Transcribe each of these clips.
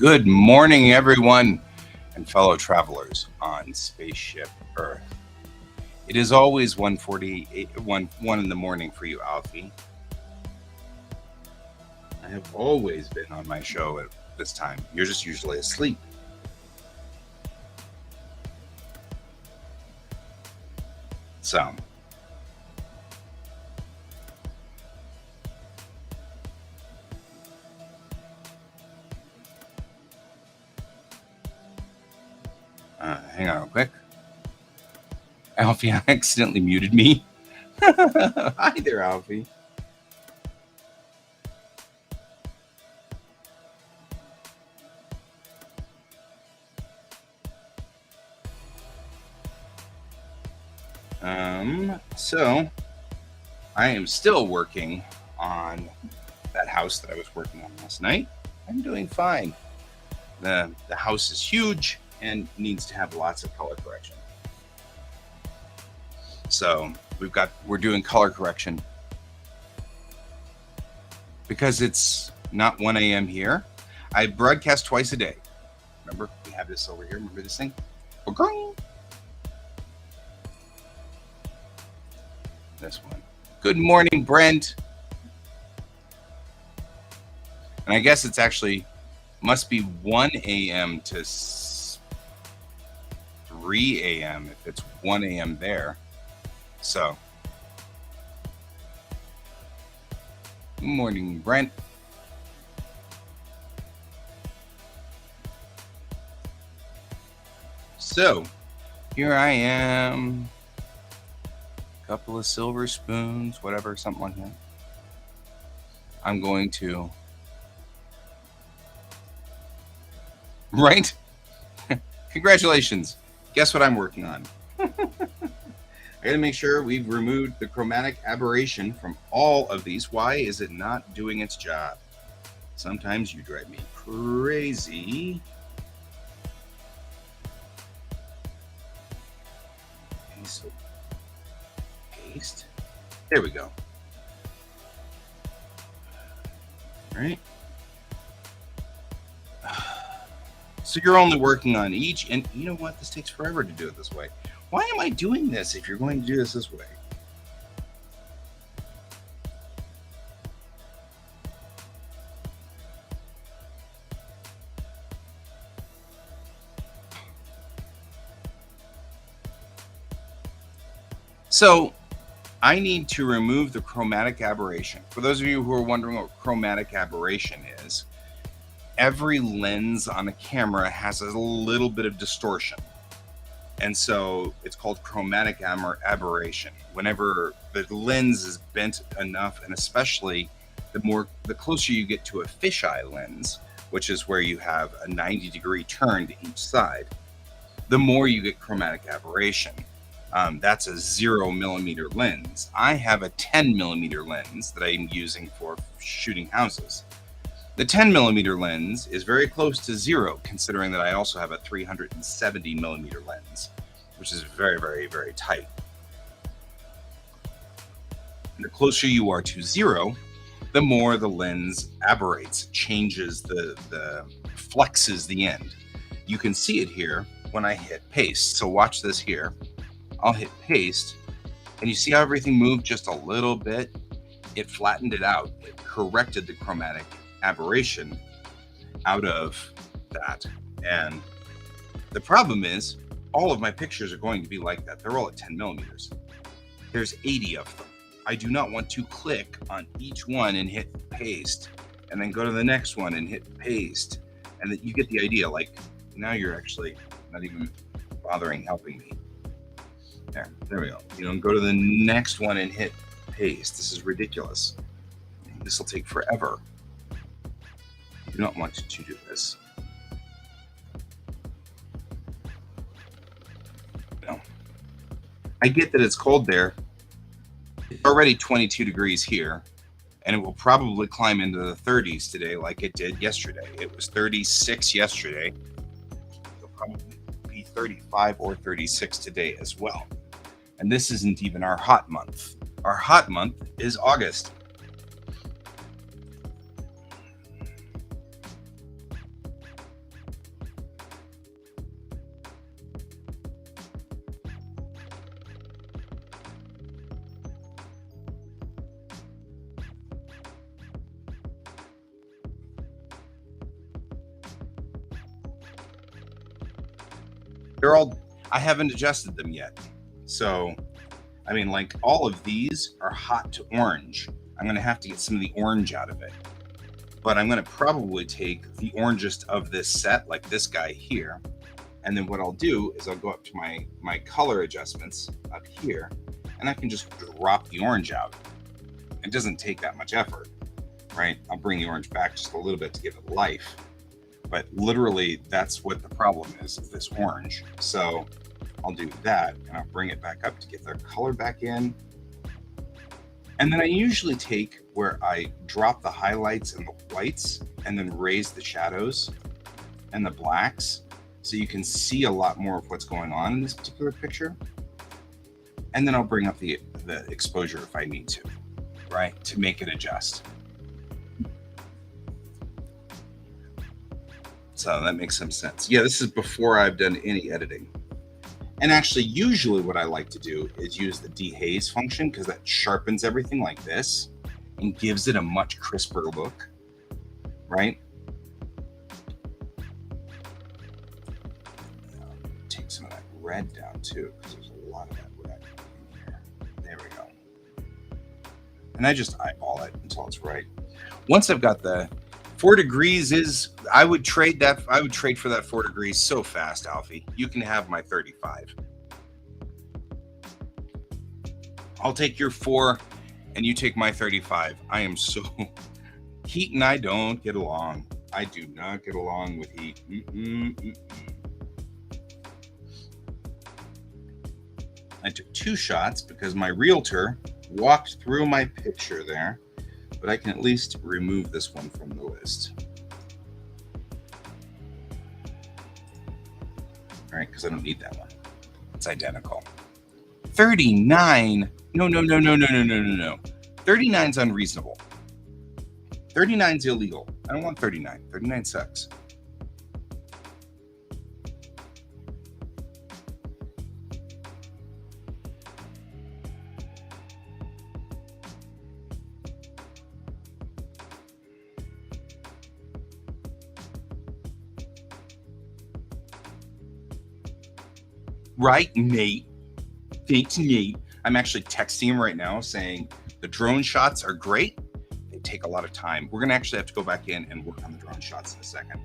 Good morning, everyone, and fellow travelers on spaceship Earth. It is always 1:48, 1 in the morning for you, Alfie. I have always been on my show at this time. You're just usually asleep. So, hang on real quick. Alfie accidentally muted me. Hi there, Alfie. So I am still working on that house that I was working on last night. I'm doing fine. The house is huge and needs to have lots of color correction. So we're doing color correction because it's not 1 a.m. here. I broadcast twice a day. Remember, we have this over here. Remember this thing? This one. Good morning, Brent. And I guess it's actually must be 1 a.m. to 3 a.m. if it's 1 a.m. there. So, good morning, Brent. So, here I am. Couple of silver spoons, whatever, something like that. I'm going to, right? Congratulations. Guess what I'm working on? I gotta make sure we've removed the chromatic aberration from all of these. Why is it not doing its job? Sometimes you drive me crazy. Okay, so paste. There we go. All right. So you're only working on each, and you know what? This takes forever to do it this way. Why am I doing this if you're going to do this way? So I need to remove the chromatic aberration. For those of you who are wondering what chromatic aberration is, every lens on a camera has a little bit of distortion. And so it's called chromatic aberration. Whenever the lens is bent enough, and especially the closer you get to a fisheye lens, which is where you have a 90-degree turn to each side, the more you get chromatic aberration. That's a 0mm lens. I have a 10mm lens that I'm using for shooting houses. The 10mm lens is very close to 0, considering that I also have a 370mm lens, which is very, very, very tight. And the closer you are to 0, the more the lens aberrates, changes flexes the end. You can see it here when I hit paste. So watch this here. I'll hit paste, and you see how everything moved just a little bit? It flattened it out. It corrected the chromatic aberration out of that. And the problem is, all of my pictures are going to be like that. They're all at 10mm. There's 80 of them. I do not want to click on each one and hit paste, and then go to the next one and hit paste. And that you get the idea. Like, now you're actually not even bothering helping me. There we go. Go to the next one and hit paste. This is ridiculous. This will take forever. I do not want to do this. No. I get that it's cold there. It's already 22 degrees here, and it will probably climb into the 30s today like it did yesterday. It was 36 yesterday. It'll probably be 35 or 36 today as well. And this isn't even our hot month. Our hot month is August. They're all, I haven't adjusted them yet. So, I mean, like all of these are hot to orange. I'm going to have to get some of the orange out of it. But I'm going to probably take the orangest of this set, like this guy here. And then what I'll do is I'll go up to my color adjustments up here, and I can just drop the orange out. It doesn't take that much effort, right? I'll bring the orange back just a little bit to give it life. But literally, that's what the problem is this orange. So I'll do that, and I'll bring it back up to get the color back in. And then I usually take where I drop the highlights and the whites and then raise the shadows and the blacks so you can see a lot more of what's going on in this particular picture. And then I'll bring up the exposure if I need to, right, to make it adjust. So that makes some sense. Yeah, this is before I've done any editing. And actually, usually what I like to do is use the dehaze function because that sharpens everything like this and gives it a much crisper look, right? Take some of that red down too, because there's a lot of that red in here. There we go. And I just eyeball it until it's right. Once I've got the 4 degrees is, I would trade for that 4 degrees so fast, Alfie. You can have my 35. I'll take your 4 and you take my 35. I am so, Heat and I don't get along. I do not get along with heat. I took 2 shots because my realtor walked through my picture there. But I can at least remove this one from the list. All right, because I don't need that one. It's identical. 39. No. 39's unreasonable. 39's illegal. I don't want 39. 39 sucks. Right, Nate. Thanks, Nate. I'm actually texting him right now saying the drone shots are great. They take a lot of time. We're going to actually have to go back in and work on the drone shots in a second.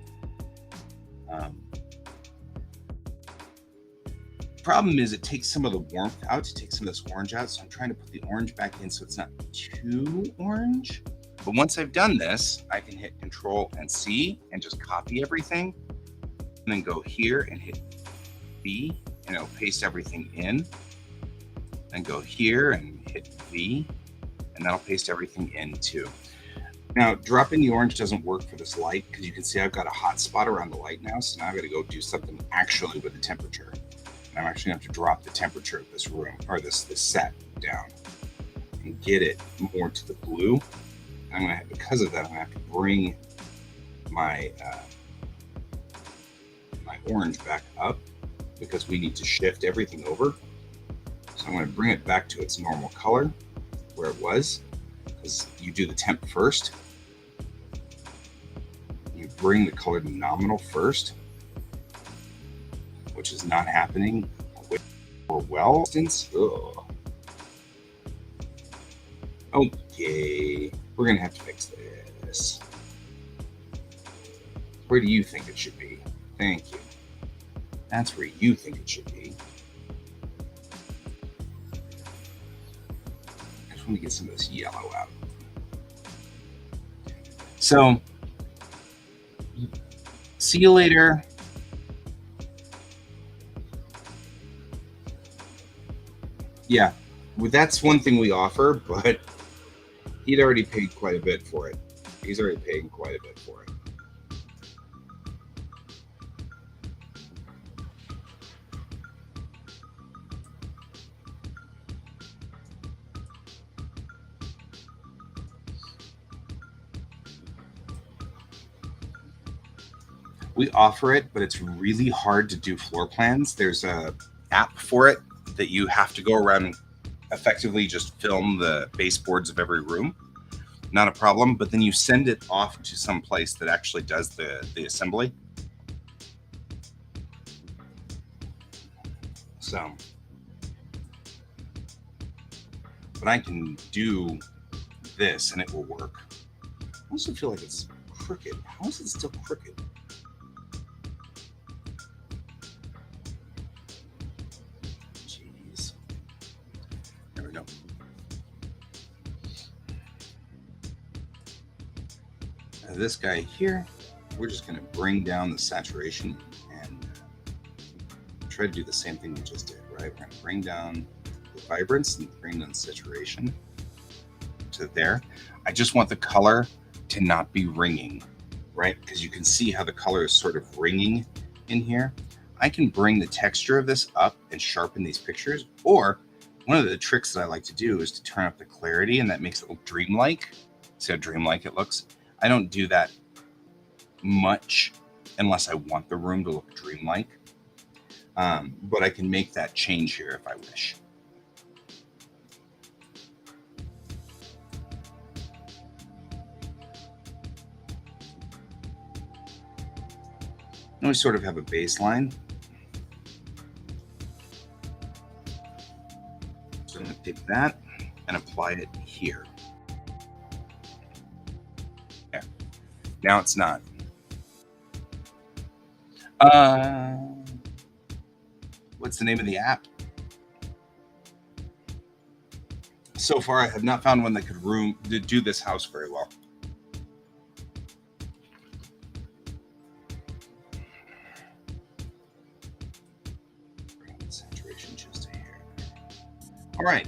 Problem is it takes some of the warmth out to take some of this orange out. So I'm trying to put the orange back in so it's not too orange. But once I've done this, I can hit Control and C and just copy everything. And then go here and hit V. And it'll paste everything in, and go here and hit V, and that'll paste everything in too. Now, dropping the orange doesn't work for this light because you can see I've got a hot spot around the light now. So now I've got to go do something actually with the temperature. And I'm actually going to have to drop the temperature of this room or this set down and get it more to the blue. I'm going to have, because of that, I'm going to have to bring my my orange back up, because we need to shift everything over. So I'm going to bring it back to its normal color where it was, because you do the temp first. You bring the color to nominal first, which is not happening or well. Instance. Ugh. Okay, we're going to have to fix this. Where do you think it should be? Thank you. That's where you think it should be. I just want to get some of this yellow out. So, see you later. Yeah, well, that's one thing we offer, but he'd already paid quite a bit for it. He's already paying quite a bit for it. We offer it, but it's really hard to do floor plans. There's a app for it that you have to go around and effectively just film the baseboards of every room. Not a problem, but then you send it off to some place that actually does the assembly. So, but I can do this and it will work. I also feel like it's crooked. How is it still crooked? Jeez. There we go. Now this guy here, we're just going to bring down the saturation and try to do the same thing we just did, right? We're going to bring down the vibrance and bring down the saturation to there. I just want the color to not be ringing, right? Because you can see how the color is sort of ringing in here. I can bring the texture of this up and sharpen these pictures, or one of the tricks that I like to do is to turn up the clarity, and that makes it look dreamlike. See how dreamlike it looks? I don't do that much unless I want the room to look dreamlike, but I can make that change here if I wish. And we sort of have a baseline. So I'm going to take that and apply it here. There. Now it's not. What's the name of the app? So far, I have not found one that could do this house very well. Saturation just a hair. All right.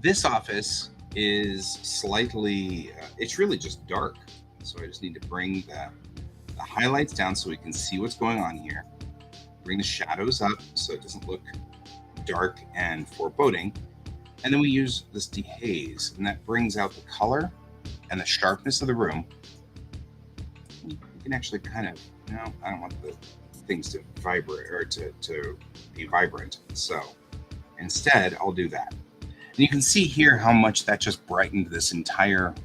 This office is slightly, it's really just dark. So I just need to bring the highlights down so we can see what's going on here. Bring the shadows up so it doesn't look dark and foreboding. And then we use this dehaze, and that brings out the color and the sharpness of the room. You can actually kind of, no, I don't want the things to vibrate or to be vibrant. So instead, I'll do that. And you can see here how much that just brightened this entire,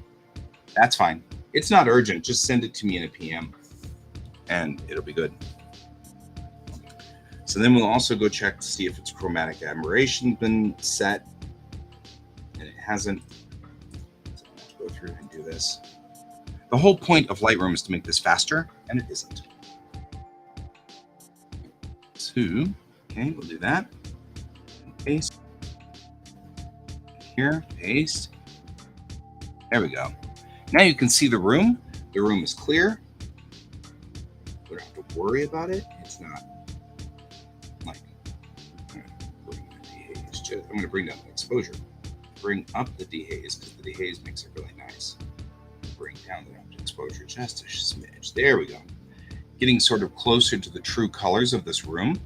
that's fine. It's not urgent. Just send it to me in a PM and it'll be good. So then we'll also go check to see if its chromatic aberration been set. And it hasn't. So I'm going to have to go through and do this. The whole point of Lightroom is to make this faster, and it isn't. So, okay, we'll do that. Paste. Here, paste. There we go. Now you can see the room. The room is clear. We don't have to worry about it. It's not like, I'm going to bring down the exposure. Bring up the dehaze because the dehaze makes it really nice. Bring down the exposure just a smidge. There we go. Getting sort of closer to the true colors of this room.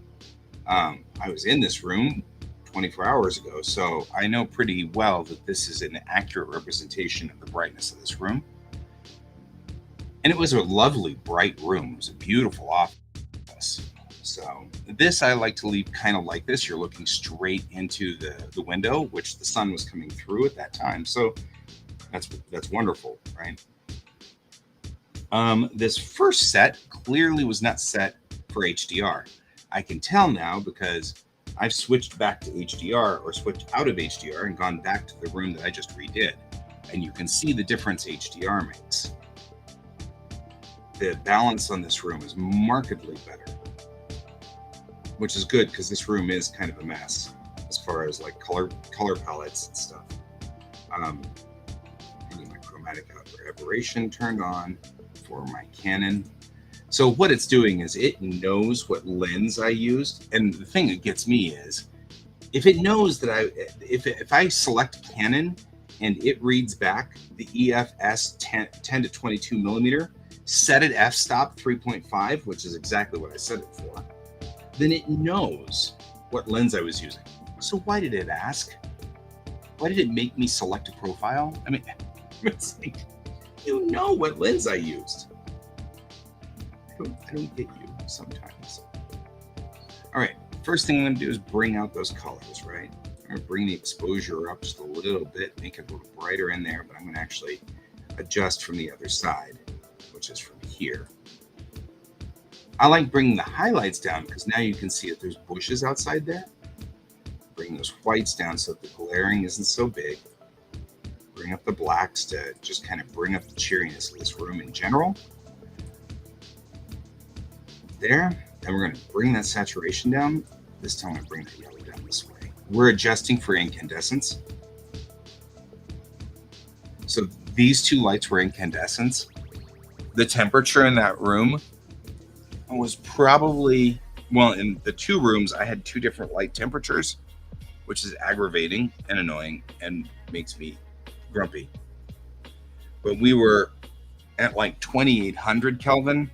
I was in this room 24 hours ago, so I know pretty well that this is an accurate representation of the brightness of this room. And it was a lovely, bright room. It was a beautiful office. So this I like to leave kind of like this. You're looking straight into the window, which the sun was coming through at that time. So that's wonderful, right? This first set clearly was not set for HDR. I can tell now because I've switched back to HDR or switched out of HDR and gone back to the room that I just redid. And you can see the difference HDR makes. The balance on this room is markedly better, which is good because this room is kind of a mess as far as like color palettes and stuff. I need my chromatic aberration turned on for my Canon. So what it's doing is it knows what lens I used, and the thing that gets me is if it knows that if I select Canon and it reads back the EFS 10 to 22 millimeter, set at f-stop 3.5, which is exactly what I set it for, then it knows what lens I was using. So why did it ask? Why did it make me select a profile? I mean, it's like, you know what lens I used. I don't get you sometimes. All right, first thing I'm going to do is bring out those colors, right? I'm going to bring the exposure up just a little bit, make it a little brighter in there, but I'm going to actually adjust from the other side, which is from here. I like bringing the highlights down because now you can see that there's bushes outside there. Bring those whites down so that the glaring isn't so big. Bring up the blacks to just kind of bring up the cheeriness of this room in general. There. And we're going to bring that saturation down. This time I'm going to bring that yellow down this way. We're adjusting for incandescence. So these two lights were incandescents. The temperature in that room was probably, well, in the two rooms, I had two different light temperatures, which is aggravating and annoying and makes me grumpy. But we were at like 2800 Kelvin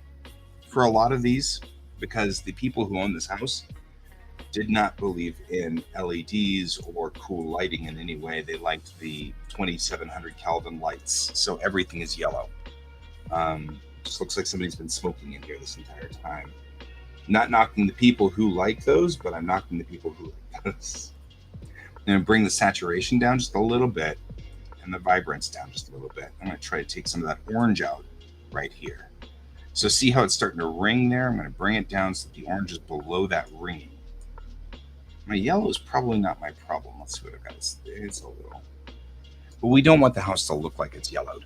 for a lot of these because the people who own this house did not believe in LEDs or cool lighting in any way. They liked the 2700 Kelvin lights. So everything is yellow. Just looks like somebody's been smoking in here this entire time. Not knocking the people who like those, but I'm knocking the people who like those. I'm going to bring the saturation down just a little bit and the vibrance down just a little bit. I'm going to try to take some of that orange out right here. So see how it's starting to ring there? I'm going to bring it down so that the orange is below that ringing. My yellow is probably not my problem. Let's see what I've got. It's a little. But we don't want the house to look like it's yellowed.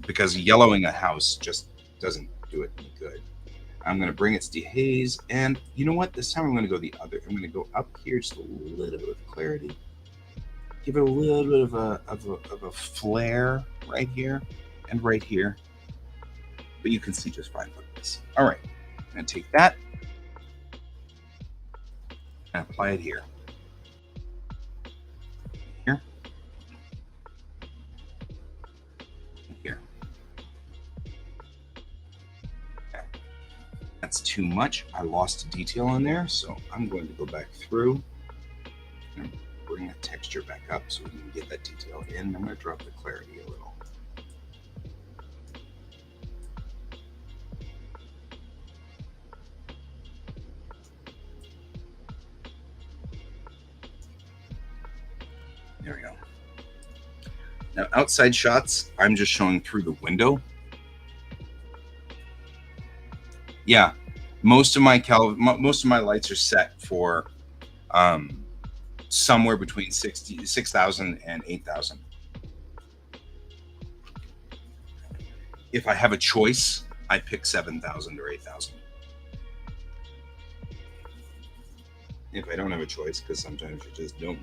Because yellowing a house just doesn't do it any good. I'm going to bring its dehaze, and you know what? This time I'm going to go the other. I'm going to go up here just a little bit of clarity. Give it a little bit of a flare right here and right here. But you can see just fine with this. All right. I'm going to take that and apply it here. Here. Here. Okay. That's too much. I lost a detail in there, so I'm going to go back through and bring that texture back up so we can get that detail in. I'm going to drop the clarity a little. There we go. Now, outside shots, I'm just showing through the window. Yeah, most of my lights are set for somewhere between 6,000 and 8,000. If I have a choice, I pick 7,000 or 8,000. If I don't have a choice, because sometimes you just don't.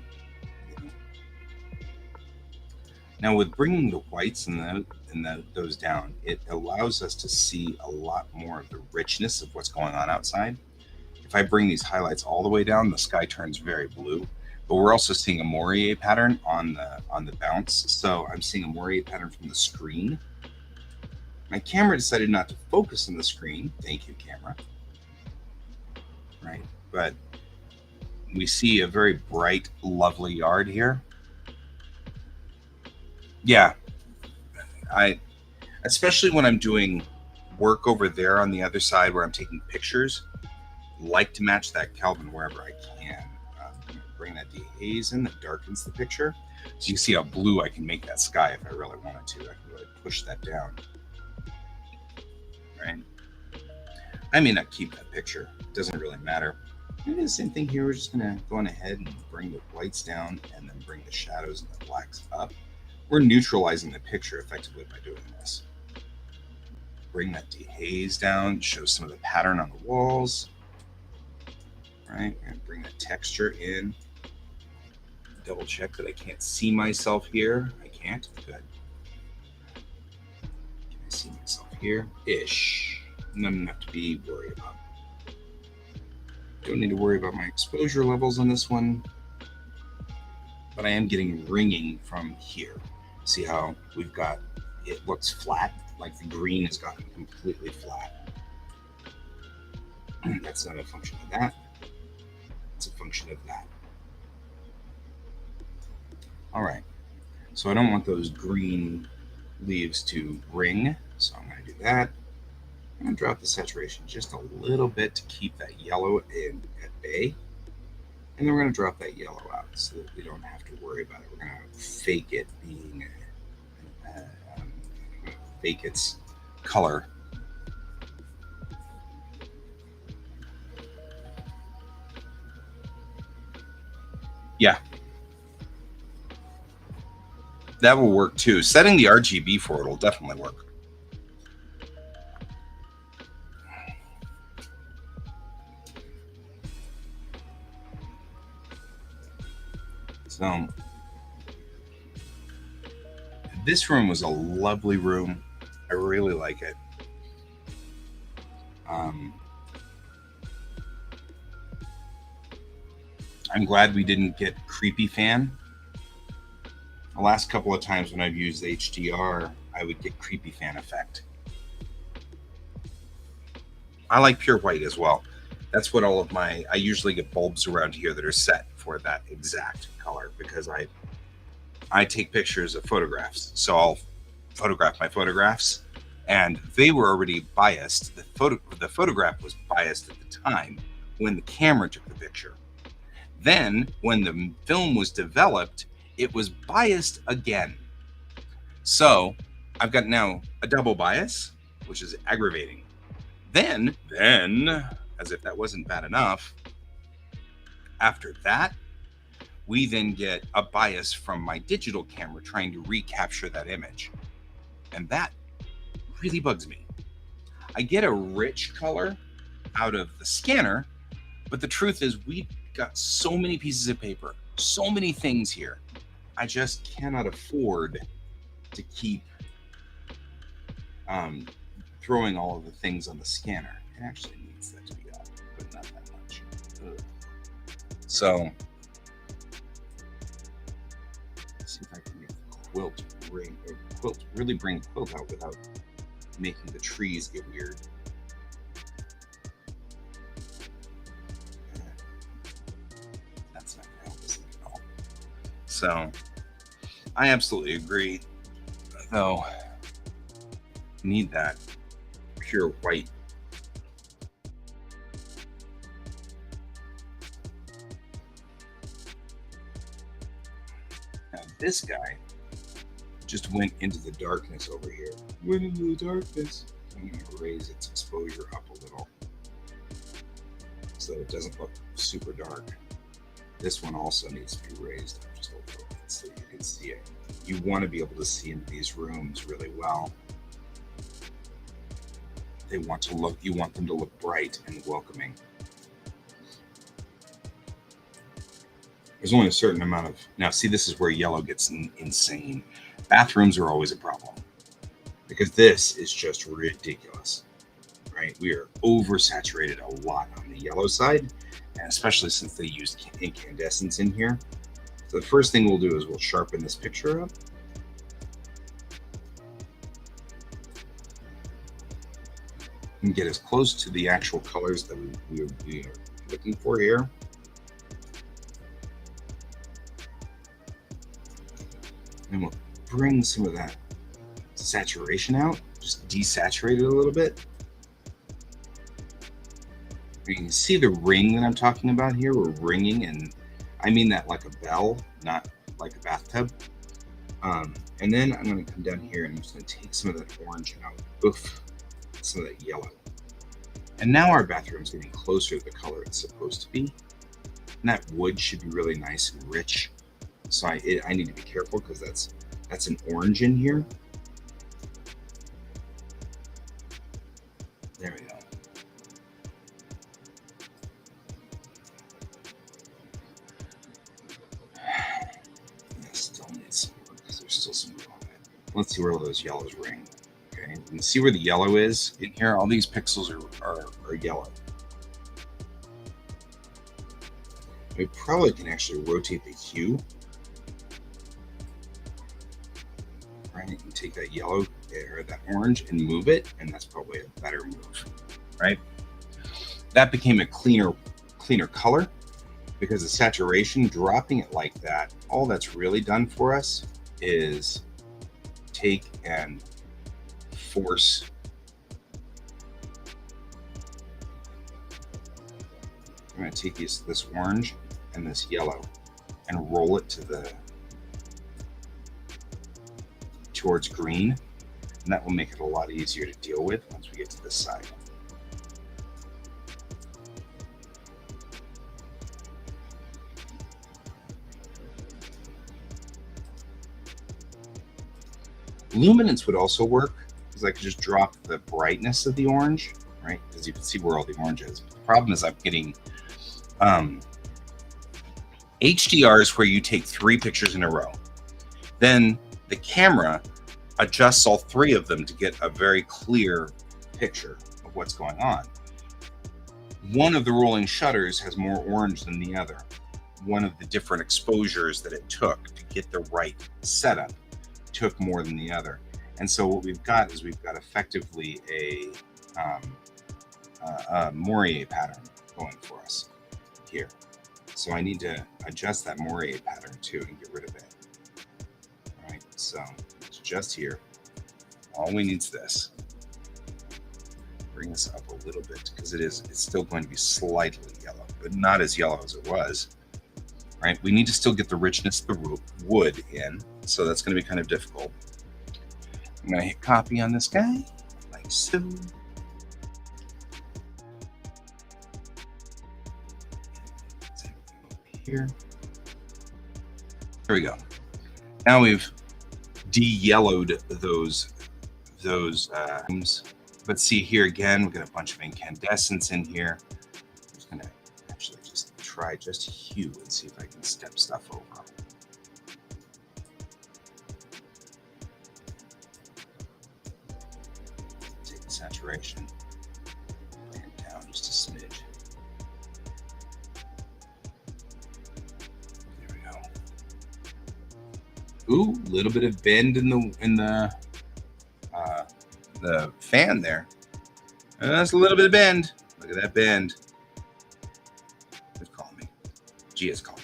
Now, with bringing the whites and those down, it allows us to see a lot more of the richness of what's going on outside. If I bring these highlights all the way down, the sky turns very blue. But we're also seeing a moire pattern on the bounce. So I'm seeing a moire pattern from the screen. My camera decided not to focus on the screen. Thank you, camera. Right, but we see a very bright, lovely yard here. Yeah, especially when I'm doing work over there on the other side where I'm taking pictures, like to match that Kelvin wherever I can. Bring that dehaze in that darkens the picture. So you can see how blue I can make that sky if I really wanted to. I can really push that down. Right? I may not keep that picture. It doesn't really matter. Maybe the same thing here. We're just going to go on ahead and bring the whites down and then bring the shadows and the blacks up. We're neutralizing the picture effectively by doing this. Bring that dehaze down, show some of the pattern on the walls. Right, and bring that texture in. Double check that I can't see myself here. I can't. Good. Can I see myself here? Ish. Nothing enough to be worried about. Don't need to worry about my exposure levels on this one. But I am getting ringing from here. See how we've got, it looks flat, like the green has gotten completely flat. That's not a function of that. It's a function of that. All right. So I don't want those green leaves to ring. So I'm going to do that. I'm going to drop the saturation just a little bit to keep that yellow in at bay. And then we're going to drop that yellow out so that we don't have to worry about it. We're going to fake it being, fake its color. Yeah, that will work too. Setting the RGB for it will definitely work. So this room was a lovely room. I really like it. I'm glad we didn't get creepy fan. The last couple of times when I've used HDR, I would get creepy fan effect. I like pure white as well. That's what all of I usually get bulbs around here that are set for that exact color because I take pictures of photographs. So I'll photograph my photographs and they were already biased. The photograph was biased at the time when the camera took the picture. Then when the film was developed, it was biased again. So I've got now a double bias, which is aggravating. Then, as if that wasn't bad enough, after that, we then get a bias from my digital camera trying to recapture that image. And that really bugs me. I get a rich color out of the scanner, but the truth is we've got so many pieces of paper, so many things here. I just cannot afford to keep throwing all of the things on the scanner. It actually needs that to be up, but not that much. Ugh. So, let's see if I can make the quilt really bring the quilt out without making the trees get weird. That's not going to help us at all. So, I absolutely agree. Though, need that pure white. Now this guy just went into the darkness over here. Went into the darkness. I'm going to raise its exposure up a little so that it doesn't look super dark. This one also needs to be raised up just a little bit so you can see it. You want to be able to see into these rooms really well. You want them to look bright and welcoming. There's only a certain amount of, now see, this is where yellow gets insane. Bathrooms are always a problem because this is just ridiculous, right? We are oversaturated a lot on the yellow side, and especially since they used incandescents in here. So the first thing we'll do is we'll sharpen this picture up. And get as close to the actual colors that we are looking for here. And we'll bring some of that saturation out, just desaturate it a little bit. You can see the ring that I'm talking about here. We're ringing, and I mean that like a bell, not like a bathtub. And then I'm going to come down here and I'm just going to take some of that orange out. Oof. Some of that yellow. And now our bathroom's getting closer to the color it's supposed to be. And that wood should be really nice and rich. So I need to be careful because that's an orange in here. There we go. I still need some more because there's still some more on it. Let's see where all those yellows ring. Okay, you can see where the yellow is in here. All these pixels are yellow. We probably can actually rotate the hue. Right, you can take that yellow or that orange and move it, and that's probably a better move, right? That became a cleaner color because the saturation, dropping it like that, all that's really done for us is take and force I'm going to take this orange and this yellow and roll it towards green, and that will make it a lot easier to deal with once we get to this side. Luminance would also work, because I could just drop the brightness of the orange, right? Because you can see where all the orange is. But the problem is I'm getting HDRs where you take 3 pictures in a row. Then the camera adjusts all 3 of them to get a very clear picture of what's going on. One of the rolling shutters has more orange than the other. One of the different exposures that it took to get the right setup took more than the other. And so what we've got is we've got effectively a Moire pattern going for us here. So I need to adjust that Moire pattern too and get rid of it. All right, so it's just here. All we need is this. Bring this up a little bit because it's still going to be slightly yellow, but not as yellow as it was. Right? We need to still get the richness of the wood in, so that's going to be kind of difficult. I'm going to hit copy on this guy, like so. Here. There we go. Now we've de-yellowed those but see here again, we've got a bunch of incandescence in here. I'm just going to actually just try just hue and see if I can step stuff over. Take the saturation, bring it down just a smidge. There we go. Ooh, a little bit of bend in the fan there. That's a little bit of bend. Look at that bend. It's calling me. G is calling me.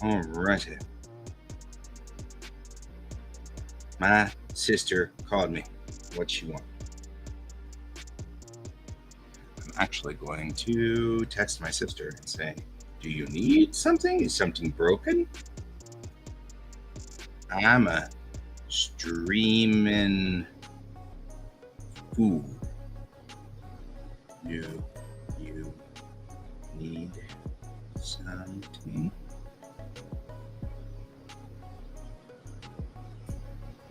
All righty. My sister called me. What she want? I'm actually going to text my sister and say, do you need something? Is something broken? I'm a streaming fool. You need something?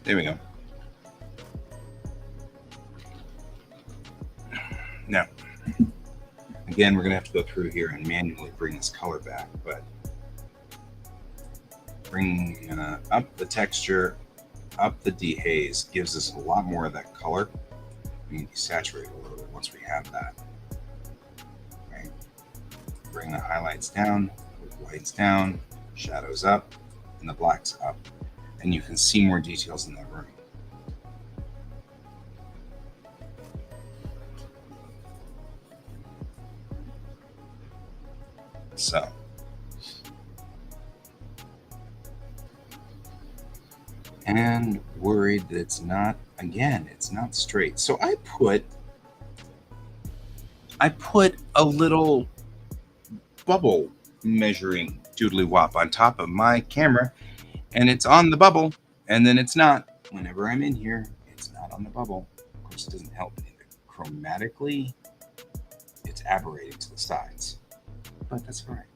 There we go. Now, again, we're going to have to go through here and manually bring this color back, but bring up the texture, up the dehaze, gives us a lot more of that color. We need to saturate a little bit once we have that. Right. Bring the highlights down, whites down, shadows up, and the blacks up. And you can see more details in that room. So, and worried that it's not straight. So I put a little bubble measuring doodly wop on top of my camera, and it's on the bubble, and then it's not. Whenever I'm in here, it's not on the bubble. Of course, it doesn't help either. Chromatically, it's aberrating to the sides, but that's all right.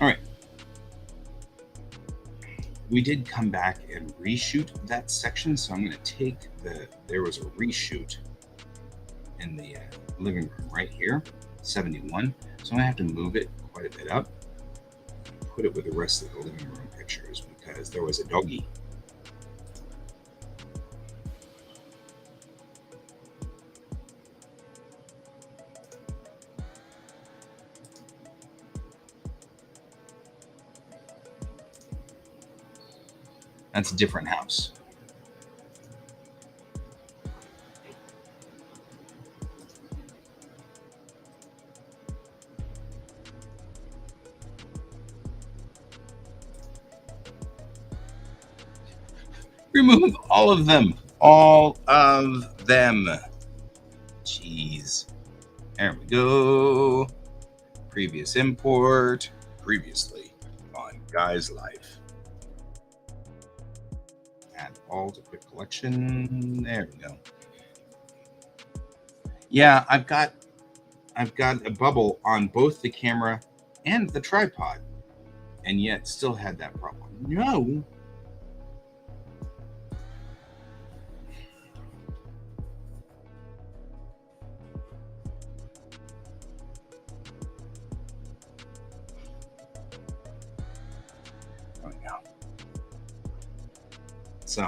All right. We did come back and reshoot that section, so I'm going to take there was a reshoot in the living room right here, 71. So I'm going to have to move it quite a bit up, put it with the rest of the living room pictures because there was a doggy. That's a different house. Remove all of them. All of them. Jeez. There we go. Previous import. Previously on Guy's Life. Add all to quick collection. There we go. Yeah, I've got a bubble on both the camera and the tripod, and yet still had that problem. No. There we go. So,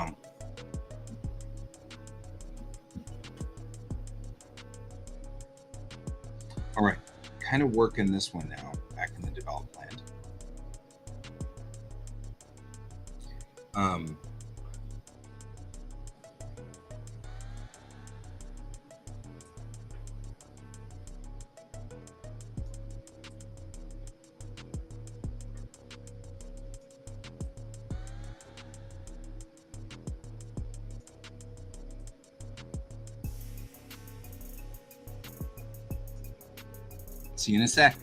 all right, kind of working this one now, back in the developed land. See you in a sec.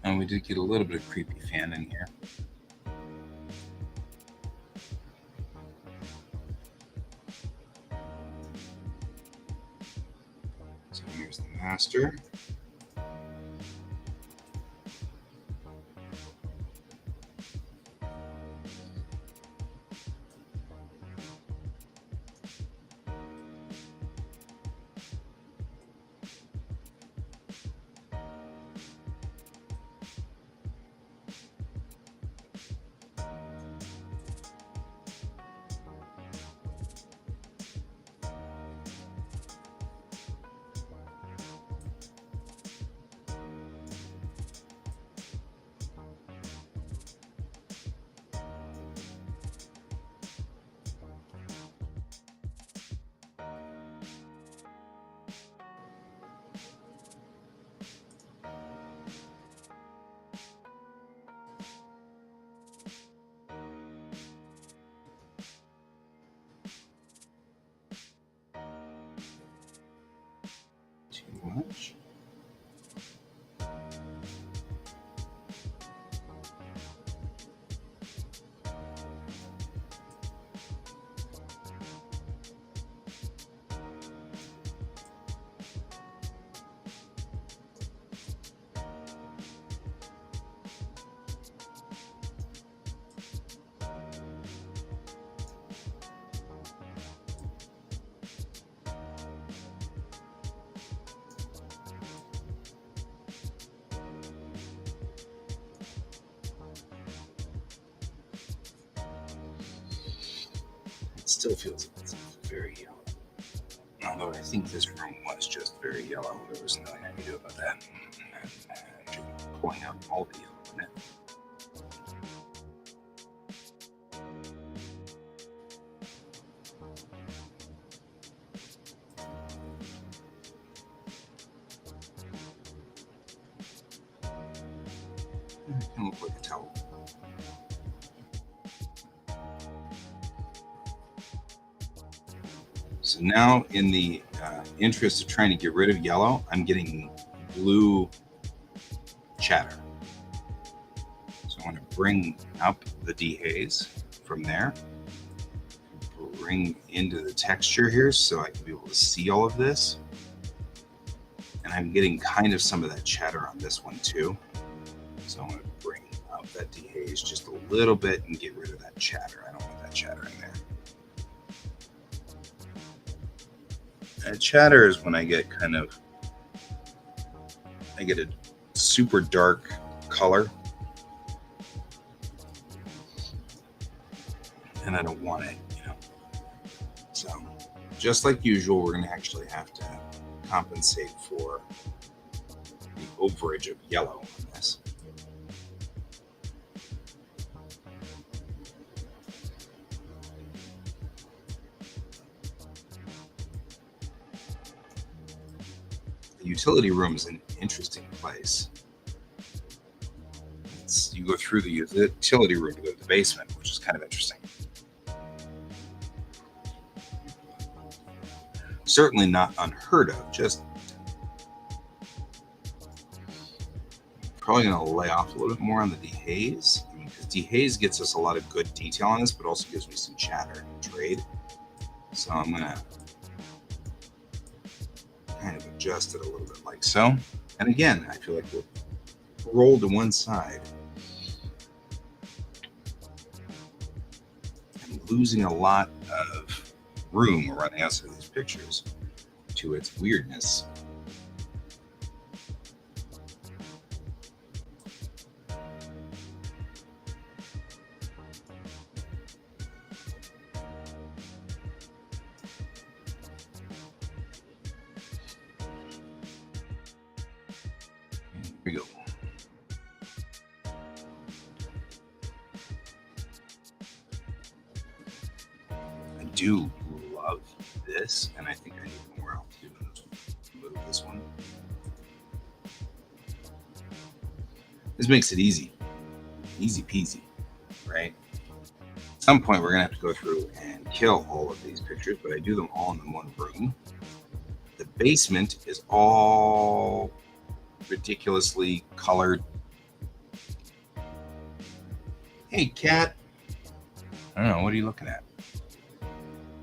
And we did get a little bit of creepy fan in here. So here's the master. much. Still feels very yellow. Although I think this room was just very yellow. There was nothing I could do about that. And pulling out all the yellow in it. It can look like a towel. So now, in the interest of trying to get rid of yellow, I'm getting blue chatter. So I want to bring up the dehaze from there, bring into the texture here so I can be able to see all of this. And I'm getting kind of some of that chatter on this one too. So I want to bring up that dehaze just a little bit and get rid of that chatter. I don't want that chatter in there. Chatter is when I get a super dark color and I don't want it, So just like usual, we're going to actually have to compensate for the overage of yellow on this. The utility room is an interesting place. You go through the utility room to go to the basement, which is kind of interesting. Certainly not unheard of, just probably going to lay off a little bit more on the dehaze. Because dehaze gets us a lot of good detail on this, but also gives me some chatter and trade. So I'm going to kind of adjust it a little bit like so. And again, I feel like we'll roll to one side. I'm losing a lot of room around the outside of these pictures to its weirdness. Here we go. I do love this, and I think I need more altitude on this one. Move this one. This makes it easy. Easy peasy, right? At some point, we're going to have to go through and kill all of these pictures, but I do them all in one room. The basement is all ridiculously colored. Hey, cat. I don't know. What are you looking at?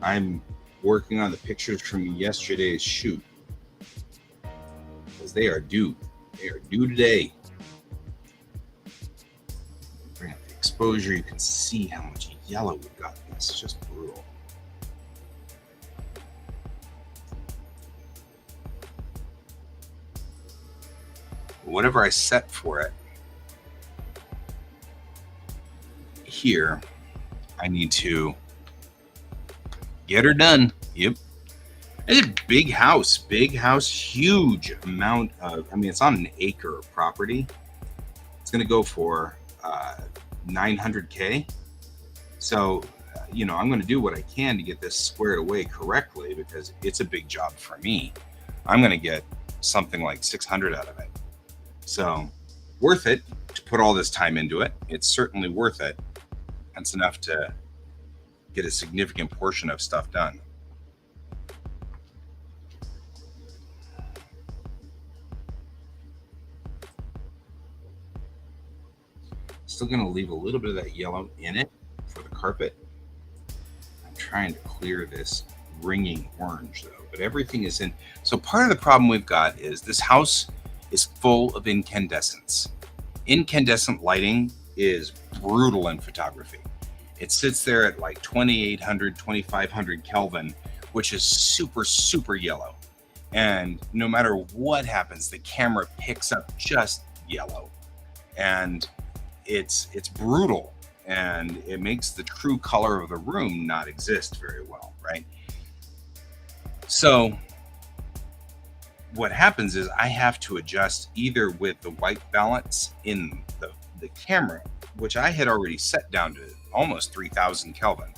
I'm working on the pictures from yesterday's shoot because they are due. They are due today. Bring up the exposure. You can see how much yellow we've got in this. It's just brutal. Whatever I set for it here, I need to get her done. Yep. It's a big house, huge amount of, it's on an acre of property. It's going to go for $900K. So, I'm going to do what I can to get this squared away correctly because it's a big job for me. I'm going to get something like 600 out of it. So worth it to put all this time into it. It's certainly worth it. That's enough to get a significant portion of stuff done. still going to leave a little bit of that yellow in it for the carpet. I'm trying to clear this ringing orange though, but everything is in. So part of the problem we've got is this house is full of incandescents. Incandescent lighting is brutal in photography. It sits there at like 2800, 2500 Kelvin, which is super, super yellow. And no matter what happens, the camera picks up just yellow. And it's brutal. And it makes the true color of the room not exist very well, right? So what happens is I have to adjust either with the white balance in the camera, which I had already set down to almost 3000 Kelvin.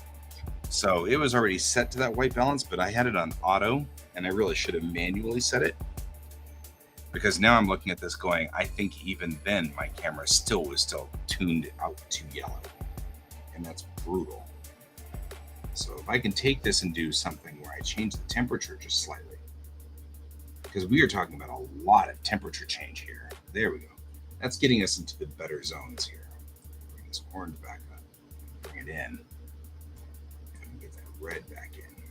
So it was already set to that white balance, but I had it on auto, and I really should have manually set it, because now I'm looking at this going, I think even then my camera was still tuned out to yellow, and that's brutal. So if I can take this and do something where I change the temperature just slightly, because we are talking about a lot of temperature change here. There we go. That's getting us into the better zones here. Bring this orange back up, bring it in, and get that red back in,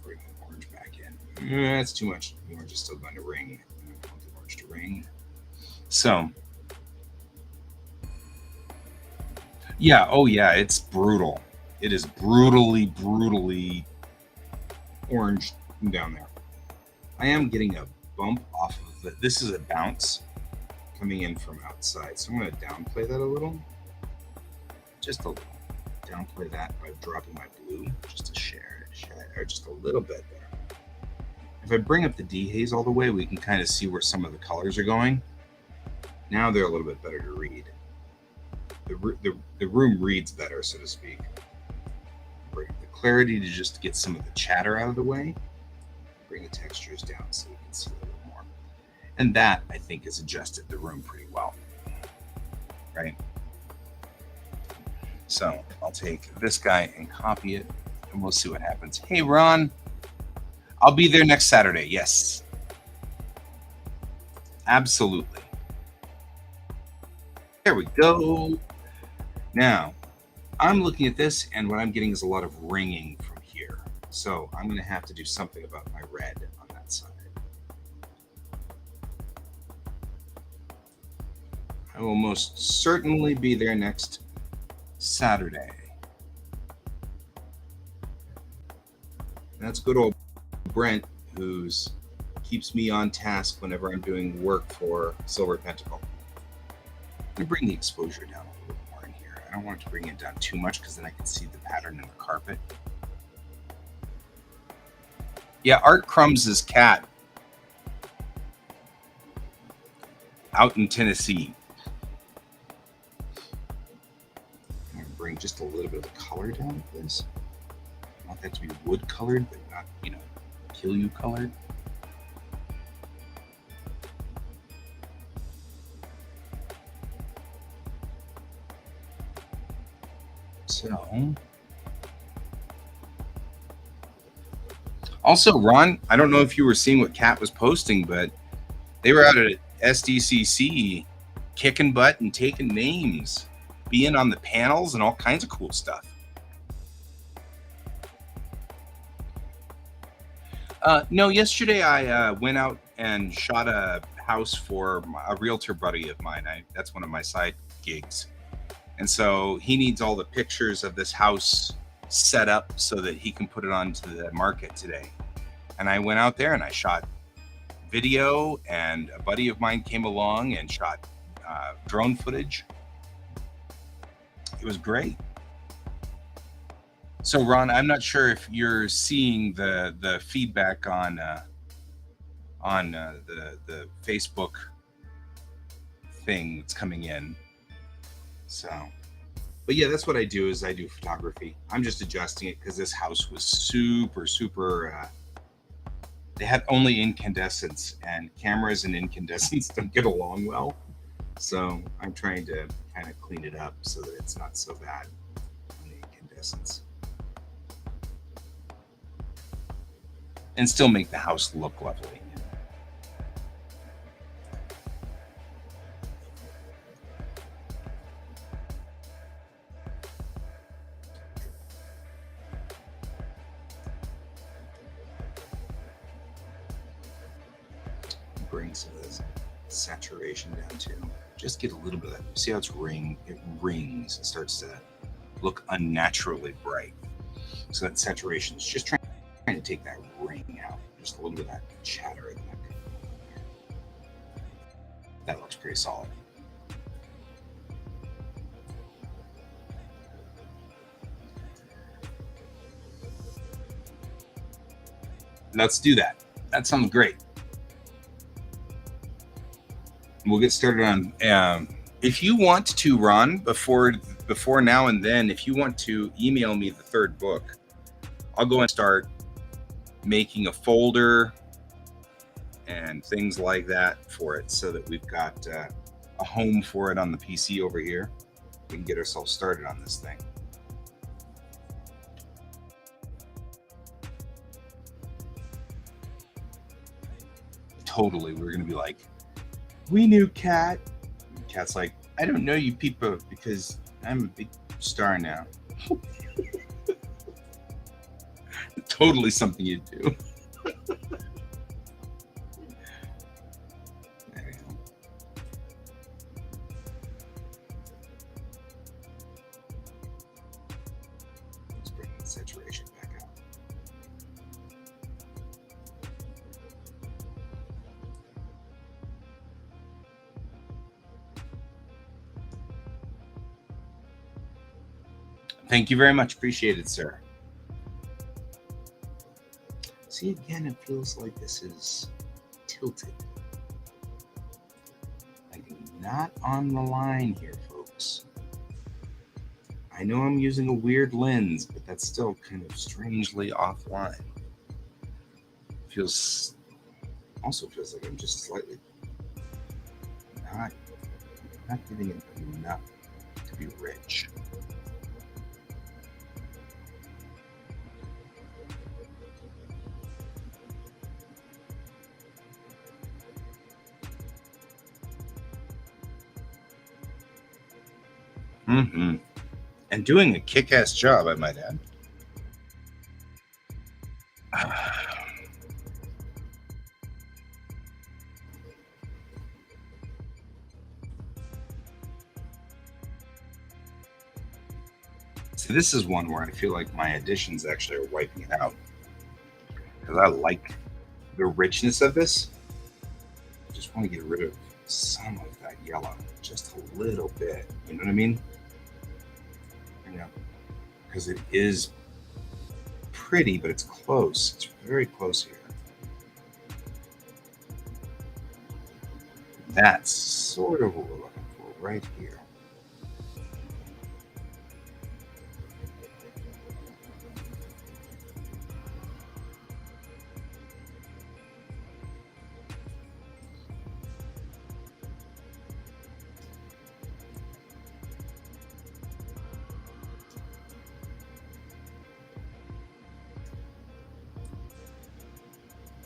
bring the orange back in. That's too much. The orange is still going to ring. I don't want the orange to ring. So, yeah, oh yeah, it's brutal. It is brutally orange down there. I am getting a bump off of the, this is a bounce coming in from outside. So I'm going to downplay that a little. Just a little. Downplay that by dropping my blue just a share, or just a little bit there. If I bring up the dehaze all the way, we can kind of see where some of the colors are going. Now they're a little bit better to read. The room reads better, so to speak. Bring the clarity to just get some of the chatter out of the way. Bring the textures down so we can see a little more. And that, I think, has adjusted the room pretty well. Right? So I'll take this guy and copy it, and we'll see what happens. Hey, Ron, I'll be there next Saturday. Yes. Absolutely. There we go. Now, I'm looking at this, and what I'm getting is a lot of ringing from here. So I'm going to have to do something about my red on that side. I will most certainly be there next Saturday. That's good old Brent, who's keeps me on task whenever I'm doing work for Silver Pentacle. I'm going to bring the exposure down a little more in here. I don't want to bring it down too much because then I can see the pattern in the carpet. Yeah, Art Crumbs' cat out in Tennessee. I'm going to bring just a little bit of the color down with this. I want that to be wood colored, but not, kill you colored. So, also, Ron, I don't know if you were seeing what Kat was posting, but they were out at SDCC kicking butt and taking names, being on the panels and all kinds of cool stuff. No, yesterday I went out and shot a house for a realtor buddy of mine. That's one of my side gigs. And so he needs all the pictures of this house set up so that he can put it onto the market today. And I went out there and I shot video, and a buddy of mine came along and shot drone footage. It was great. So Ron, I'm not sure if you're seeing the feedback on the Facebook thing that's coming in. So, but yeah, that's what I do is I do photography. I'm just adjusting it because this house was super, they had only incandescents, and cameras and incandescents don't get along well. So I'm trying to kind of clean it up so that it's not so bad on the incandescents. And still make the house look lovely. bring some of this saturation down too. Just get a little bit of that. See how it rings. It starts to look unnaturally bright. So that saturation is just trying to take that ring out. Just a little bit of that chatter in the neck. That looks pretty solid. Let's do that. That sounds great. We'll get started on. If you want to, Ron, before now and then, if you want to email me the third book, I'll go and start making a folder and things like that for it, so that we've got a home for it on the PC over here. We can get ourselves started on this thing. Totally, we're gonna be like, we knew Cat. And Cat's like, I don't know you people because I'm a big star now. Totally something you do. There you go. Let's bring the saturation back up. Thank you very much. Appreciate it, sir. See, again, it feels like this is tilted. Like not on the line here, folks. I know I'm using a weird lens, but that's still kind of strangely offline. Also feels like I'm just slightly not getting it enough to be rich. Mm-hmm. And doing a kick-ass job, I might add. So this is one where I feel like my additions actually are wiping it out, because I like the richness of this. I just want to get rid of some of that yellow, just a little bit. You know what I mean? Yeah, because it is pretty, but it's close. It's very close here. That's sort of what we're looking for right here.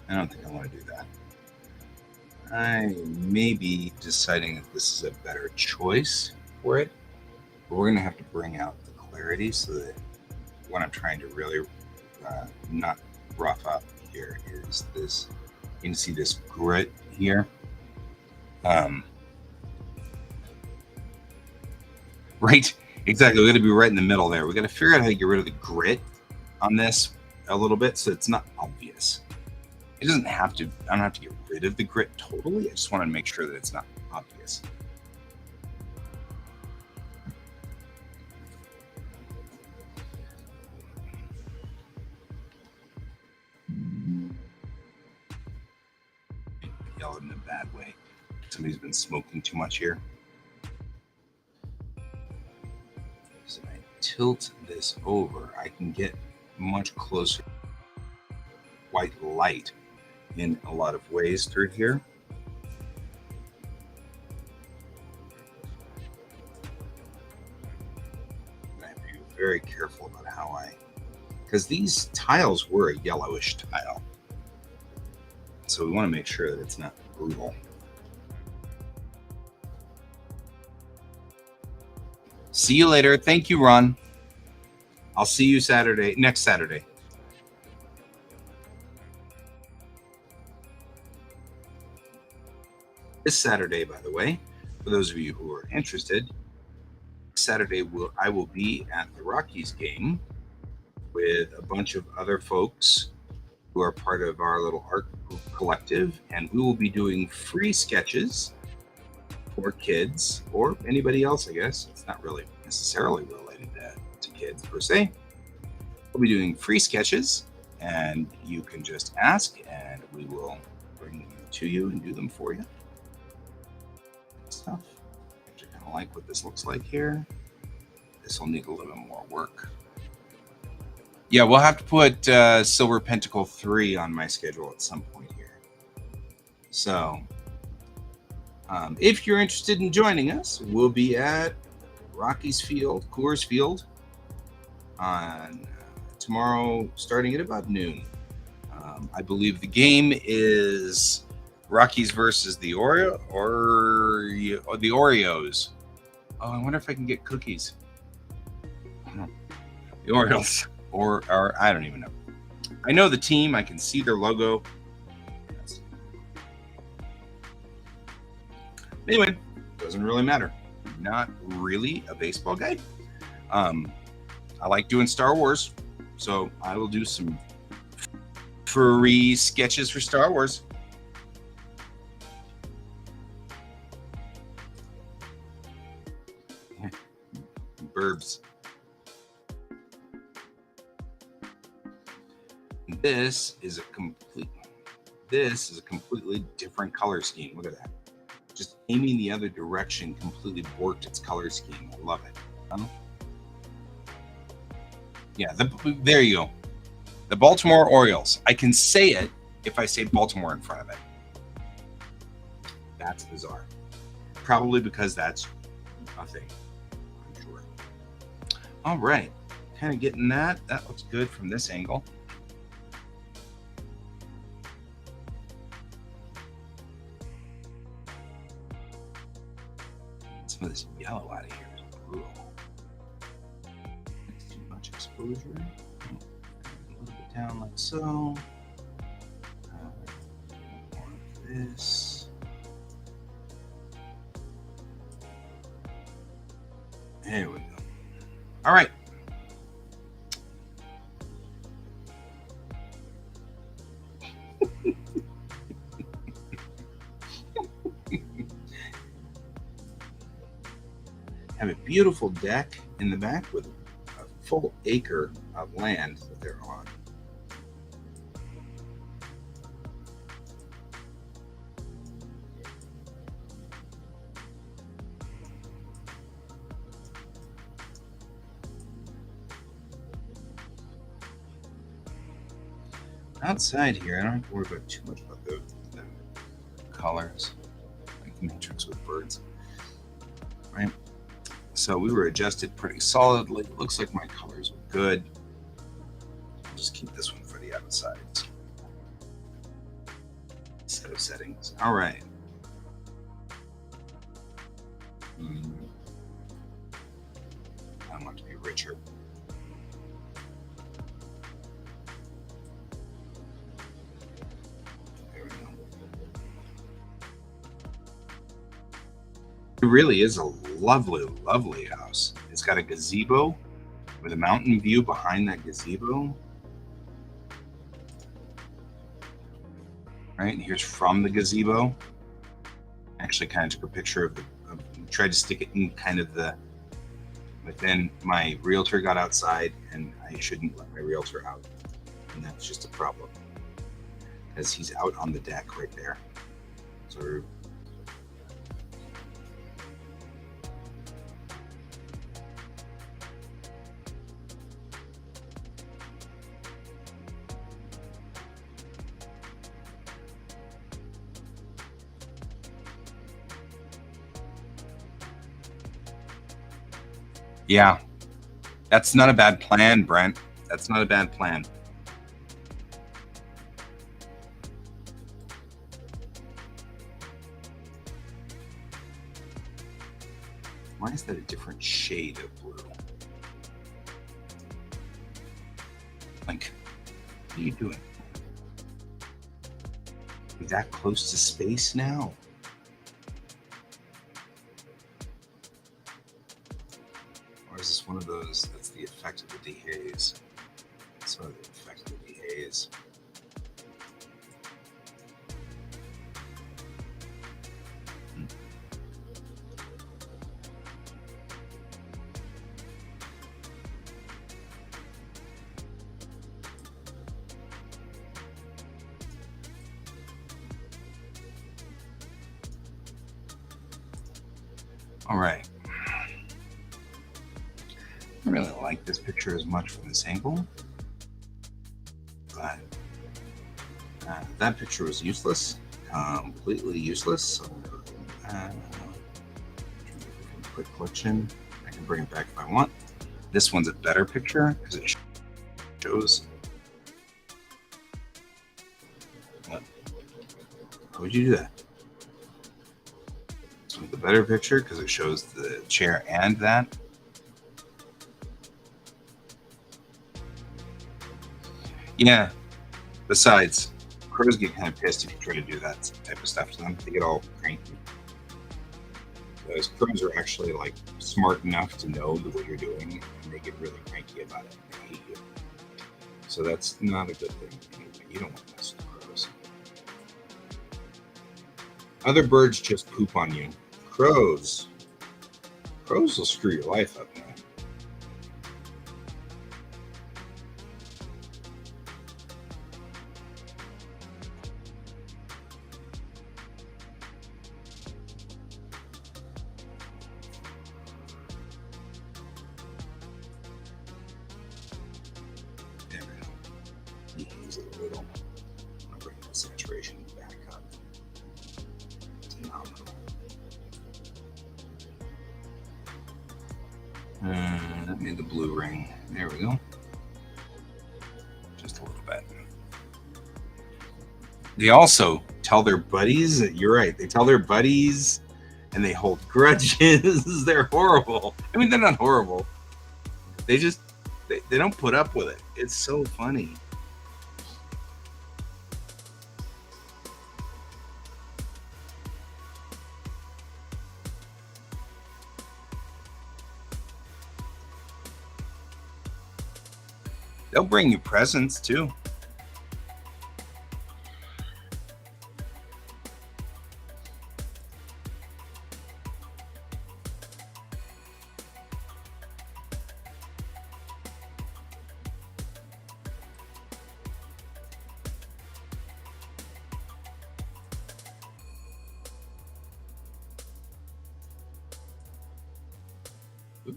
I don't think I want to do that. I may be deciding that this is a better choice for it, but we're going to have to bring out the clarity so that what I'm trying to really not rough up here is this. You can see this grit here. Right, exactly. We're going to be right in the middle there. We're going to figure out how to get rid of the grit on this a little bit so it's not obvious. It doesn't have to, I don't have to get rid of the grit totally. I just want to make sure that it's not obvious. Yelled in a bad way. Somebody's been smoking too much here. So I tilt this over, I can get much closer white light in a lot of ways through here. I have to be very careful about how because these tiles were a yellowish tile. So we want to make sure that it's not brutal. See you later. Thank you, Ron. I'll see you next Saturday. This Saturday, by the way, for those of you who are interested, Saturday I will be at the Rockies game with a bunch of other folks who are part of our little art collective, and we will be doing free sketches for kids or anybody else, I guess. It's not really necessarily related to kids per se. We'll be doing free sketches, and you can just ask, and we will bring them to you and do them for you. Stuff. I kind of like what this looks like here. This will need a little bit more work. Yeah, we'll have to put Silver Pentacle 3 on my schedule at some point here. So, if you're interested in joining us, we'll be at Coors Field, on tomorrow, starting at about noon. I believe the game is Rockies versus the the Oreos. Oh, I wonder if I can get cookies. The Orioles, or I don't even know. I know the team. I can see their logo. Anyway, doesn't really matter. Not really a baseball guy. I like doing Star Wars, so I will do some free sketches for Star Wars. Burbs. This is a completely different color scheme. Look at that. Just aiming the other direction completely warped its color scheme. I love it. Yeah, there you go. The Baltimore Orioles. I can say it if I say Baltimore in front of it. That's bizarre. Probably because that's a thing. I'm sure. All right. Kind of getting that. That looks good from this angle. Some of this yellow out of here is brutal. Too much exposure. A little bit down like so. More of this. There we go. All right. Have a beautiful deck in the back with a full acre of land that they're on. Outside here, I don't have to worry about too much about the colors, like the matrix with birds, right? So we were adjusted pretty solidly. Looks like my colors are good. I'll just keep this one for the outsides. Set of settings. All right. I want it to be richer. There we go. It really is a lovely, lovely house. It's got a gazebo with a mountain view behind that gazebo. Right, and here's from the gazebo. Actually kind of took a picture of tried to stick it in kind of but then my realtor got outside and I shouldn't let my realtor out. And that's just a problem. Because he's out on the deck right there. So yeah, that's not a bad plan, Brent. That's not a bad plan. Why is that a different shade of blue? Like, what are you doing? Are you that close to space now? one of those. That's the effect of the dehaze. So the effect of the dehaze. All right. I don't really like this picture as much from this angle, but that picture was useless, completely useless. So, quick collection. I can bring it back if I want. This one's a better picture because it shows. What? How would you do that? This one's the better picture because it shows the chair and that. Yeah. Besides, crows get kind of pissed if you try to do that type of stuff to them. They get all cranky. Those crows are actually like smart enough to know what you're doing, and they get really cranky about it. They hate you. So that's not a good thing. Anyway, you don't want to mess with crows. Other birds just poop on you. Crows will screw your life up, man. Use it a little. I'll bring the saturation back up to nominal. That made the blue ring. There we go. Just a little bit. They also tell their buddies that you're right. They tell their buddies and they hold grudges. They're horrible. I mean, they're not horrible. They just, they don't put up with it. It's so funny. They'll bring you presents too.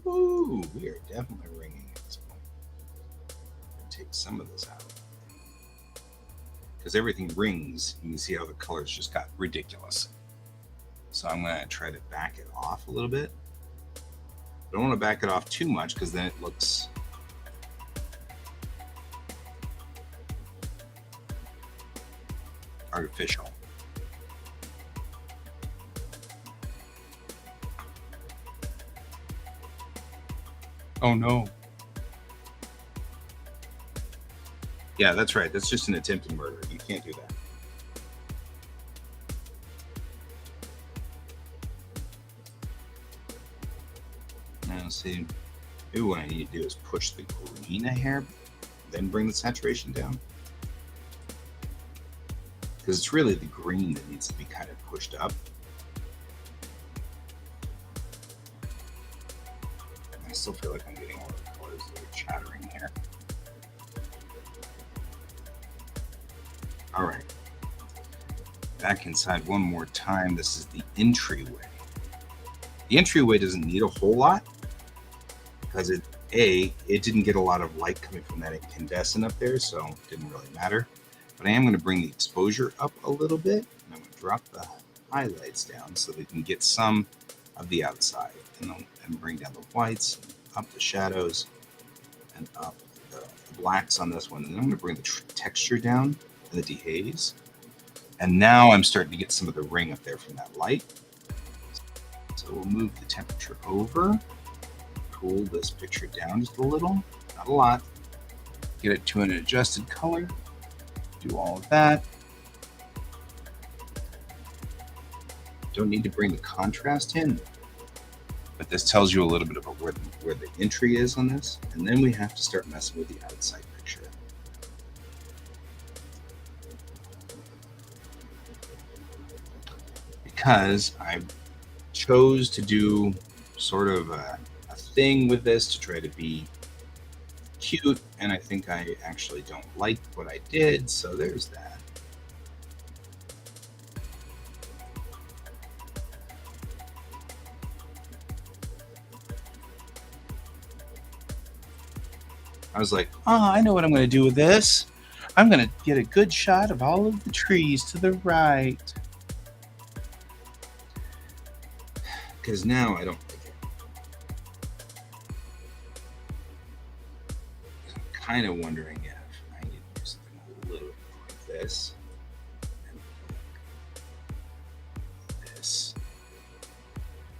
Ooh, we are definitely ringing at this point. Take some of this out because everything rings. You can see how the colors just got ridiculous. So I'm going to try to back it off a little bit. I don't want to back it off too much because then it looks artificial. Oh no. Yeah, that's right. That's just an attempted murder. You can't do that. Now, see, maybe what I need to do is push the green a hair, then bring the saturation down. Because it's really the green that needs to be kind of pushed up. I still feel like I'm getting all the colors that are chattering here. All right, back inside one more time. This is the entryway. The entryway doesn't need a whole lot because it didn't get a lot of light coming from that incandescent up there, so it didn't really matter. But I am going to bring the exposure up a little bit, and I'm going to drop the highlights down so we can get some of the outside, and bring down the whites, up the shadows, and up the blacks on this one. And then I'm going to bring the texture down and the dehaze. And now I'm starting to get some of the ring up there from that light. So we'll move the temperature over, cool this picture down just a little, not a lot. Get it to an adjusted color. Do all of that. Don't need to bring the contrast in. But this tells you a little bit about where the entry is on this. And then we have to start messing with the outside picture. Because I chose to do sort of a thing with this to try to be cute, and I think I actually don't like what I did, so there's that. I was like, oh, I know what I'm going to do with this. I'm going to get a good shot of all of the trees to the right. Because now I don't like it. I'm kind of wondering if I need to do something a little bit like this. And this.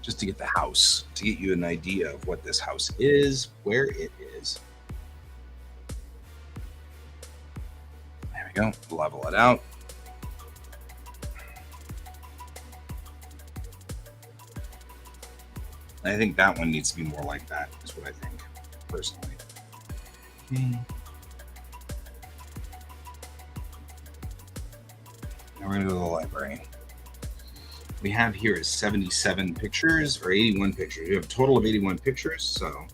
Just to get the house, to get you an idea of what this house is, where it is. There we go. Level it out. I think that one needs to be more like that, is what I think, personally. Okay. Now we're going to go to the library. We have here is 77 pictures or 81 pictures. We have a total of 81 pictures, so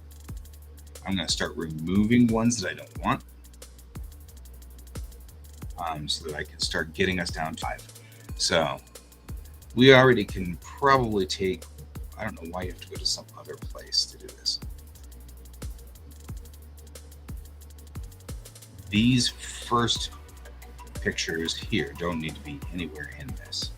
I'm going to start removing ones that I don't want, so that I can start getting us down to 5. So we already can probably take, I don't know why you have to go to some other place to do this. These first pictures here don't need to be anywhere in this.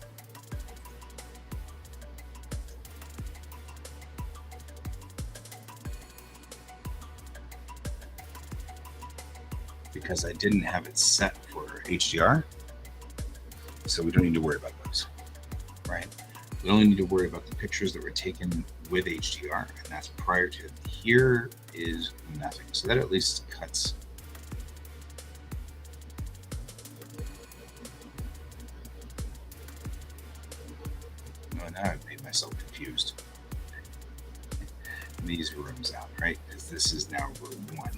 Because I didn't have it set for HDR, so we don't need to worry about those, right? We only need to worry about the pictures that were taken with HDR, and that's prior to. Here is nothing, so that at least cuts. Oh, now I've made myself confused. These rooms out, right? Because this is now room 1.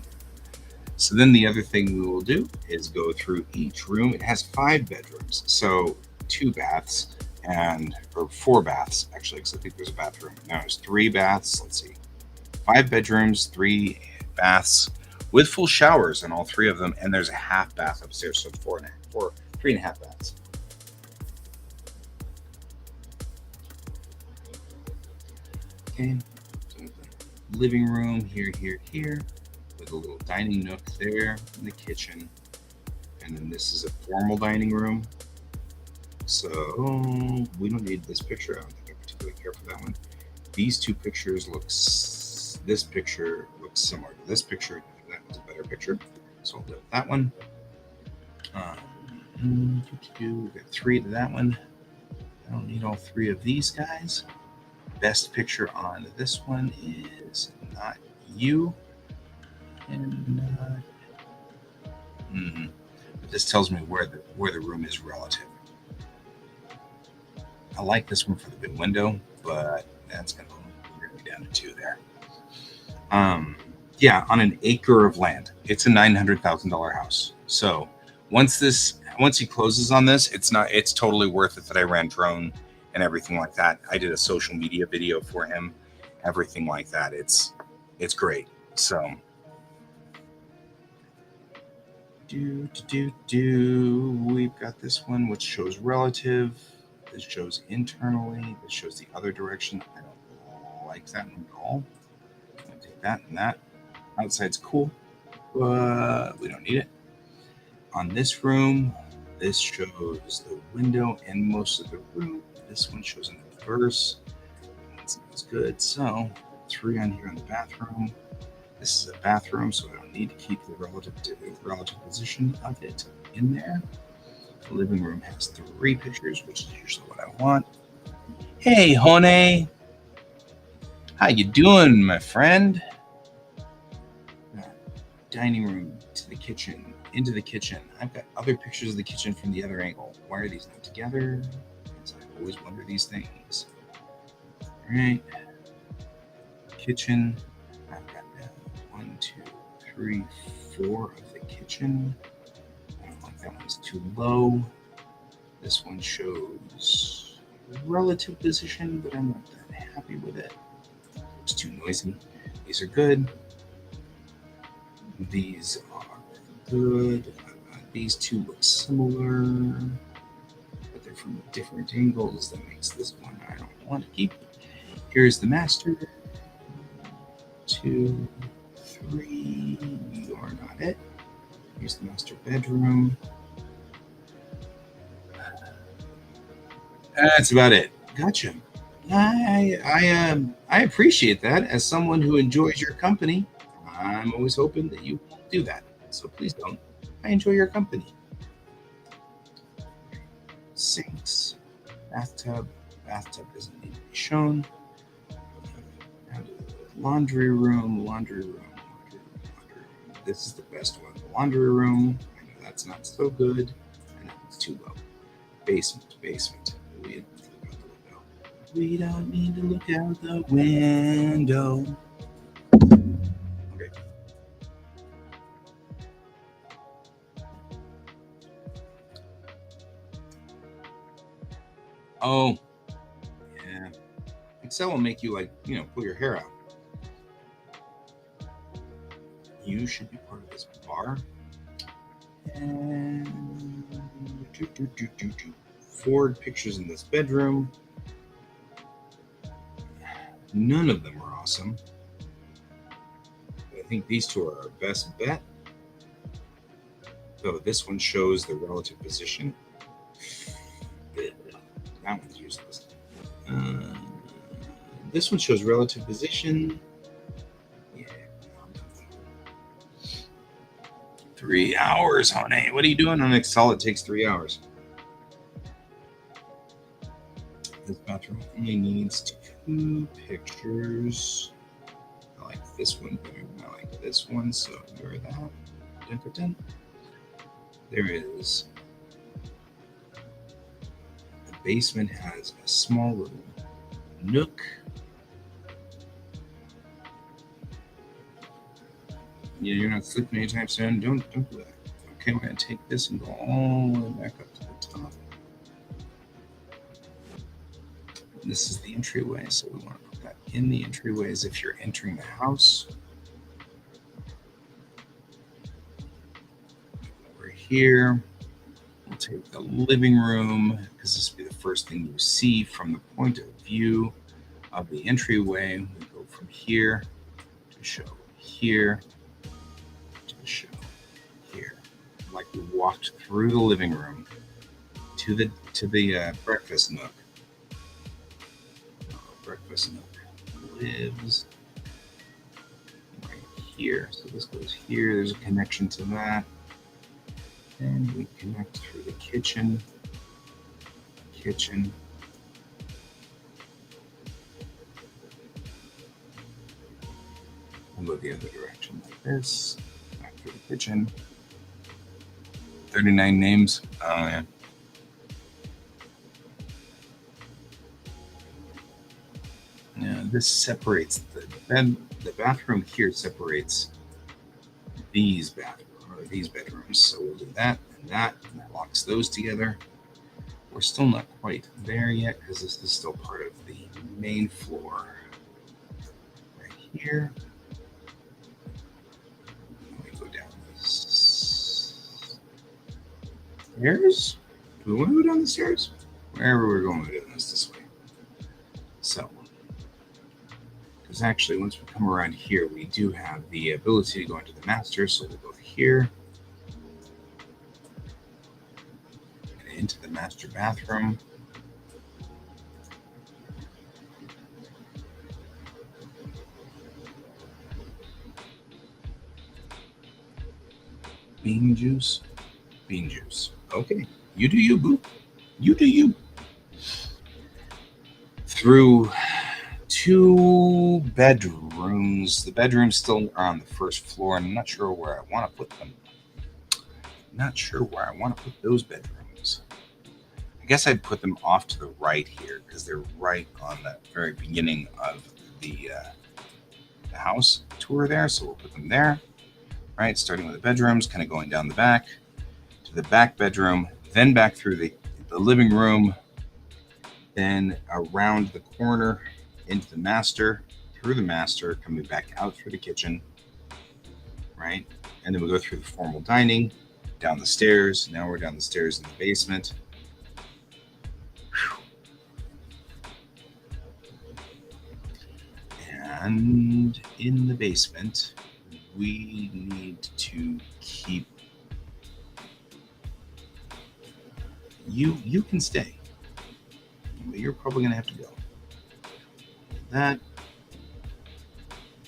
So then the other thing we will do is go through each room. It has 5 bedrooms, so 2 baths or 4 baths actually, because I think there's a bathroom. Now there's 3 baths. Let's see, 5 bedrooms, 3 baths with full showers in all 3 of them, and there's a half bath upstairs, so 3.5 baths. Okay, so the living room here, with a little dining nook there, in the kitchen, and then this is a formal dining room. So we don't need this picture. I don't think I particularly care for that one. These 2 pictures this picture looks similar to this picture. That one's a better picture, so I'll do that one. We've got 3 to that one. I don't need all 3 of these guys. Best picture on this one is not you. And but this tells me where the room is relative. I like this one for the big window, but that's going to bring me down to 2 there. Yeah, on an acre of land. It's a $900,000 house. So once he closes on this, it's totally worth it that I ran drone and everything like that. I did a social media video for him, everything like that. It's great. So we've got this one which shows relative. This shows internally. This shows the other direction. I don't like that one at all. I'm gonna take that and that. Outside's cool, but we don't need it. On this room, this shows the window and most of the room. This one shows an inverse. That's good. So 3 on here in the bathroom. This is a bathroom, so I don't need to keep the relative position of it in there. The living room has 3 pictures, which is usually what I want. Hey, honey. How you doing, my friend? Dining room to the kitchen, into the kitchen. I've got other pictures of the kitchen from the other angle. Why are these not together? I always wonder these things. All right. kitchen. I've got 1, 2, 3, 4 of the kitchen. I don't like that one's too low. This one shows relative position, but I'm not that happy with it. It's too noisy. These are good. These are good. These two look similar, but they're from different angles. That makes this one I don't want to keep. Here's the master. 2, 3. You are not it. Here's the master bedroom. That's about it. Gotcha. I appreciate that. As someone who enjoys your company, I'm always hoping that you won't do that. So please don't. I enjoy your company. Sinks, bathtub. Bathtub doesn't need to be shown. Laundry room. This is the best one. The laundry room. I know that's not so good. And it's too low. Basement. We don't need to look out the window. Okay. Oh, yeah. Excel will make you pull your hair out. You should be part of this bar. And 4 pictures in this bedroom. None of them are awesome. I think these two are our best bet. Though this one shows the relative position. That one's useless. This one shows relative position. Yeah. 3 hours, honey. What are you doing on Excel? It takes 3 hours. This bathroom only needs 2 pictures. I like this one better than I like this one, so ignore that. Dun. There is. The basement has a small little nook. Yeah, you're not sleeping anytime soon. Don't do that. Okay, we're gonna take this and go all the way back up to the top. This is the entryway, so we want to put that in the entryway as if you're entering the house. Over here, we'll take the living room, because this will be the first thing you see from the point of view of the entryway. We go from here to show here to show here. Like we walked through the living room to the breakfast nook. Breakfast nook lives right here. So this goes here. There's a connection to that. And we connect through the kitchen. We'll go the other direction like this. Back through the kitchen. 39 names. Oh, yeah. Now this separates the bathroom here separates these bedrooms. So we'll do that, and that locks those together. We're still not quite there yet because this is still part of the main floor. Right here. And we go down the stairs. Do we want to go down the stairs? Wherever we're going, we're doing this way. So, because actually, once we come around here, we do have the ability to go into the master. So we'll go here and into the master bathroom. Bean juice. Okay, you do you, boo. You do you. Through 2 bedrooms. The bedrooms still are on the first floor. I'm not sure where I want to put them. Not sure where I want to put those bedrooms. I guess I'd put them off to the right here because they're right on the very beginning of the the house tour there, so we'll put them there. Right, starting with the bedrooms, kind of going down the back to the back bedroom, then back through the living room, then around the corner into the master, through the master, coming back out through the kitchen, right? And then we go through the formal dining, down the stairs. Now we're down the stairs in the basement. And in the basement, we need to keep you can stay, but you're probably gonna have to go. That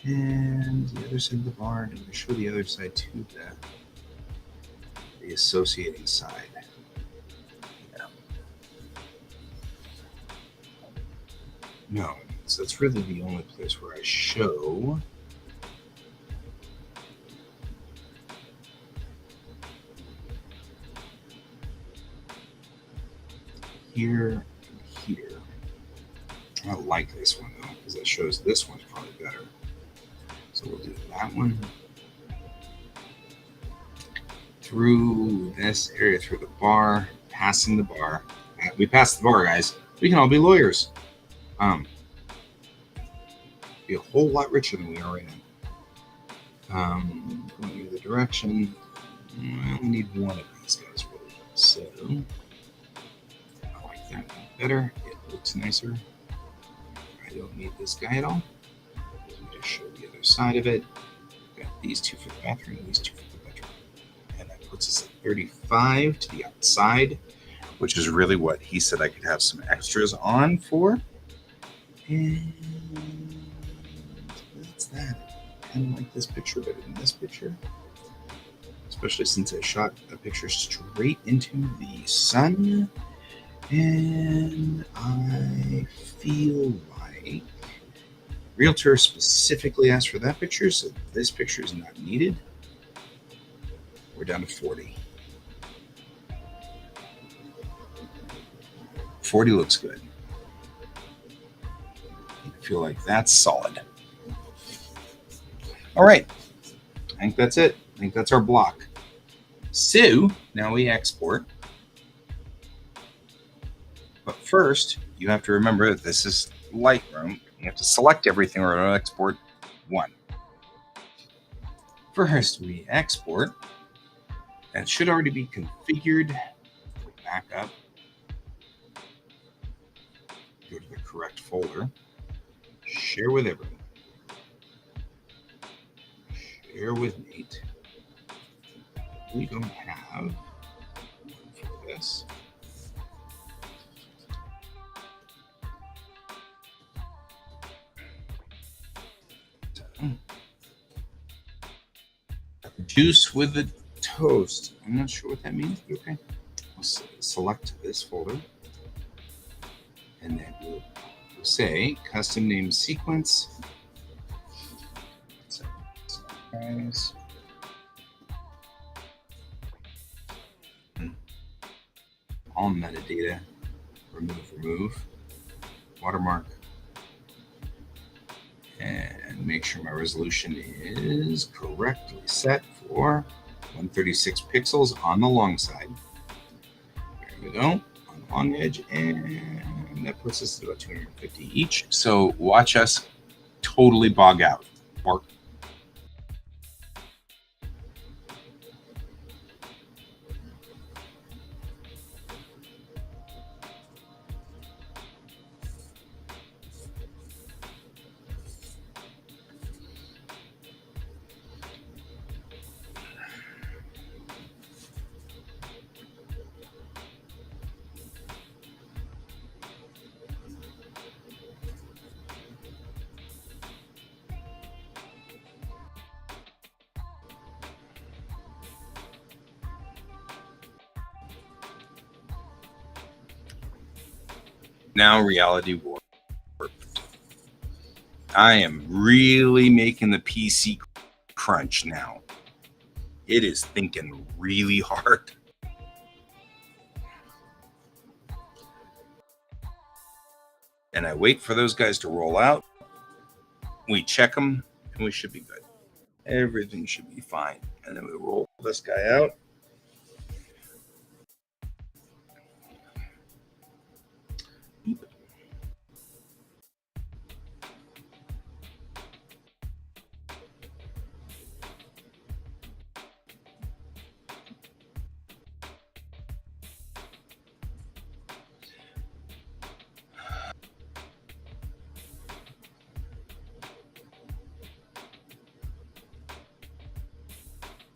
and the other side of the barn, and we show the other side too, the associating side. Yeah. No, so that's really the only place where I show. Here and here. I like this one though, because it shows this one's probably better. So we'll do that one through this area, through the bar, passing the bar. We passed the bar, guys. We can all be lawyers. Be a whole lot richer than we are right now. Going the other direction. I only need one of these guys really. So I like that one better. It looks nicer. I don't need this guy at all. Let me just show the other side of it. Got these two for the bathroom, these two for the bedroom. And that puts us at 35 to the outside, which is really what he said I could have some extras on for. And that's that. I kind of like this picture better than this picture, especially since I shot a picture straight into the sun. And I feel like Realtor specifically asked for that picture, so this picture is not needed. We're down to 40. 40 looks good. I feel like that's solid. All right. I think that's it. I think that's our block. So now we export. But first, you have to remember that this is Lightroom. You have to select everything or it'll export one. First, we export. That should already be configured. Back up. Go to the correct folder. Share with everyone. Share with Nate. We don't have one for this. Juice with the toast. I'm not sure what that means, but okay. I'll select this folder. And then we'll say custom name sequence. So, guys. All metadata. Remove. Watermark. And make sure my resolution is correctly set for 136 pixels on the long side. There we go, on the long edge, and that puts us at about 250 each. So watch us totally bog out. Bark. Now reality warped. I am really making the PC crunch now. It is thinking really hard. And I wait for those guys to roll out. We check them. and we should be good. Everything should be fine. And then we roll this guy out.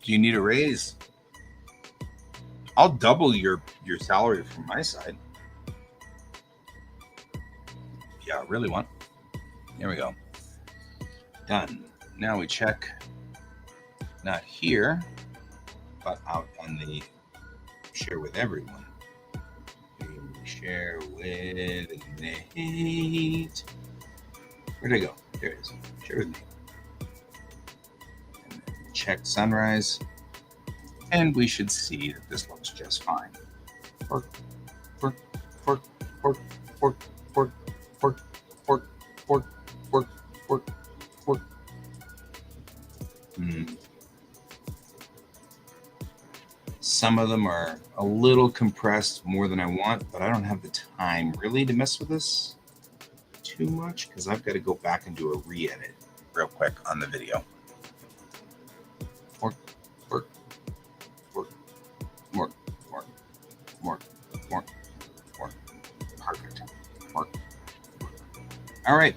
Do you need a raise? I'll double your salary from my side. Yeah, I really want. There we go. Done. Now we check. Not here, but out on the share with everyone. Share with Nate. Where'd I go? There it is. Share with Nate. And then check sunrise. And we should see that this looks just fine. Pork, pork, pork, pork, pork, pork, pork, pork, pork, pork, pork, pork. Some of them are a little compressed more than I want, but I don't have the time really to mess with this too much because I've got to go back and do a re-edit real quick on the video. Pork, pork, pork, pork, pork, pork, pork, pork. Perfect. Pork. All right.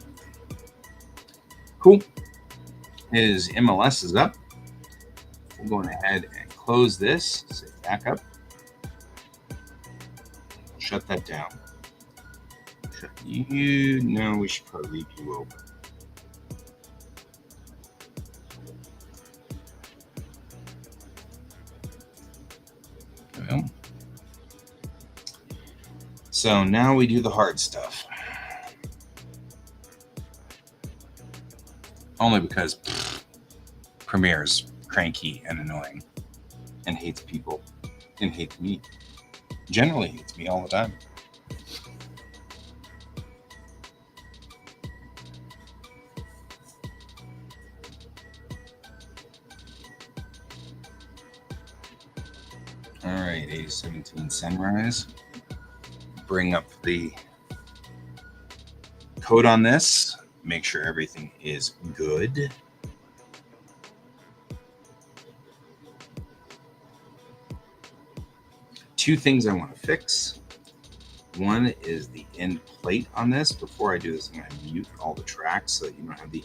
Cool. His MLS is up. We're going ahead and close this. Say back up. Shut that down. Shut you. No, we should probably leave you open. There we go. So now we do the hard stuff. Only because Premiere's cranky and annoying and hates people and hates me. Generally hates me all the time. All right, 8017 sunrise. Bring up the code on this. Make sure everything is good. Two things I want to fix. One is the end plate on this. Before I do this, I'm going to mute all the tracks so that you don't have the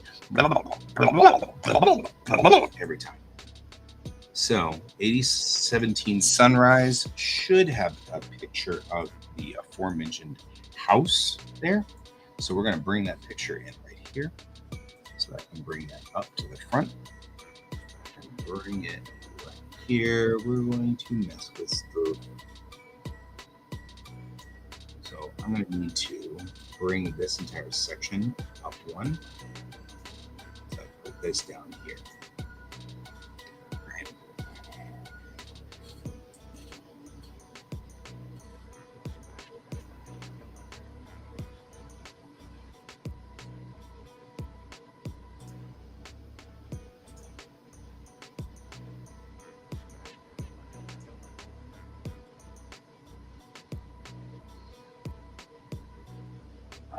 every time. So 8017 sunrise should have a picture of the aforementioned house there. So we're going to bring that picture in right here. So I can bring that up to the front and bring it right here. We're going to mess with stuff. So I'm going to need to bring this entire section up one. So I put this down here. Right.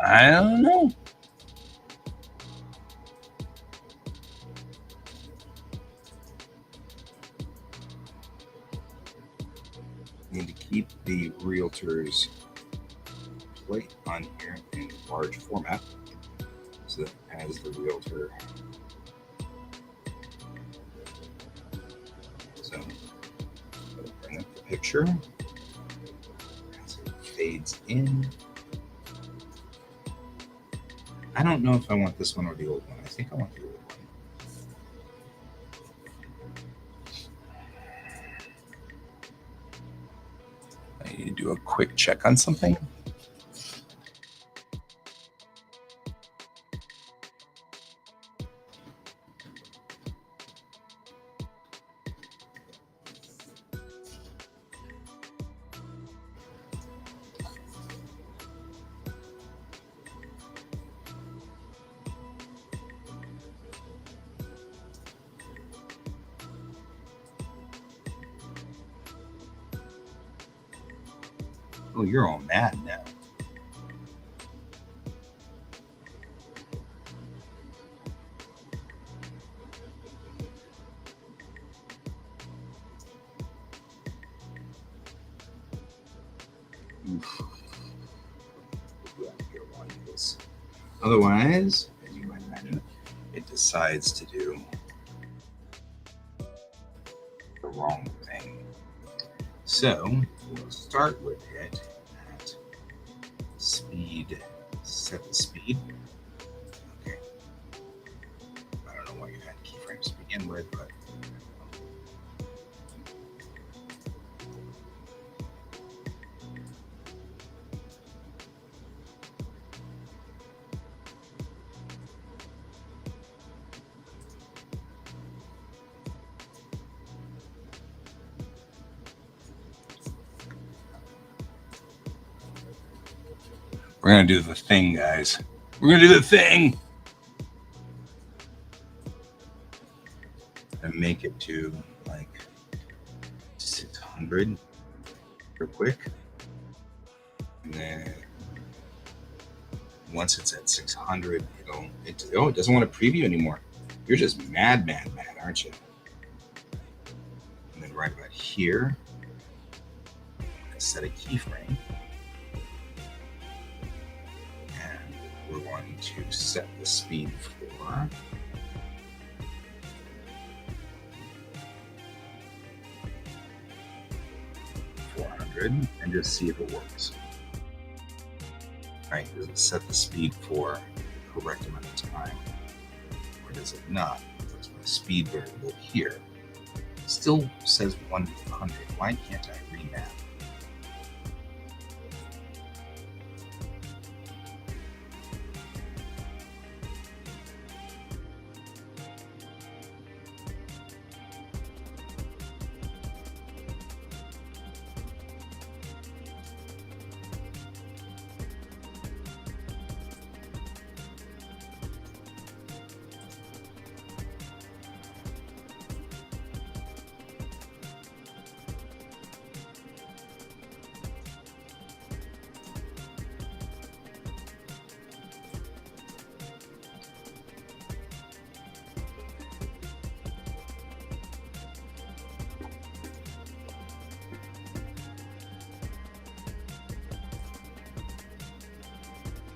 I don't know. Need to keep the realtor's plate on here in large format so that as the realtor. So bring up the picture as it fades in. I don't know if I want this one or the old one. I think I want the old one. I need to do a quick check on something. Oh, you're all mad now. Otherwise, as you might imagine, it decides to do the wrong thing. So we'll start with it at speed. Set the speed. Okay. I don't know why you had keyframes to begin with, but we're gonna do the thing, guys. We're gonna do the thing and make it to like 600 real quick, and then once it's at 600, it doesn't want to preview anymore. You're just mad, aren't you? And then right about here, I'm gonna set a keyframe. We're going to set the speed for 400 and just see if it works. Right? Does it set the speed for the correct amount of time? Or does it not? Because my speed variable here still says 100. Why can't I remap?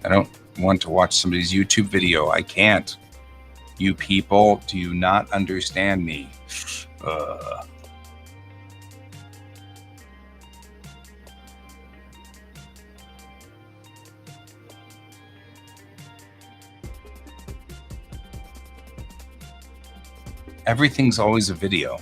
I don't want to watch somebody's YouTube video. I can't. You people, do you not understand me? Everything's always a video.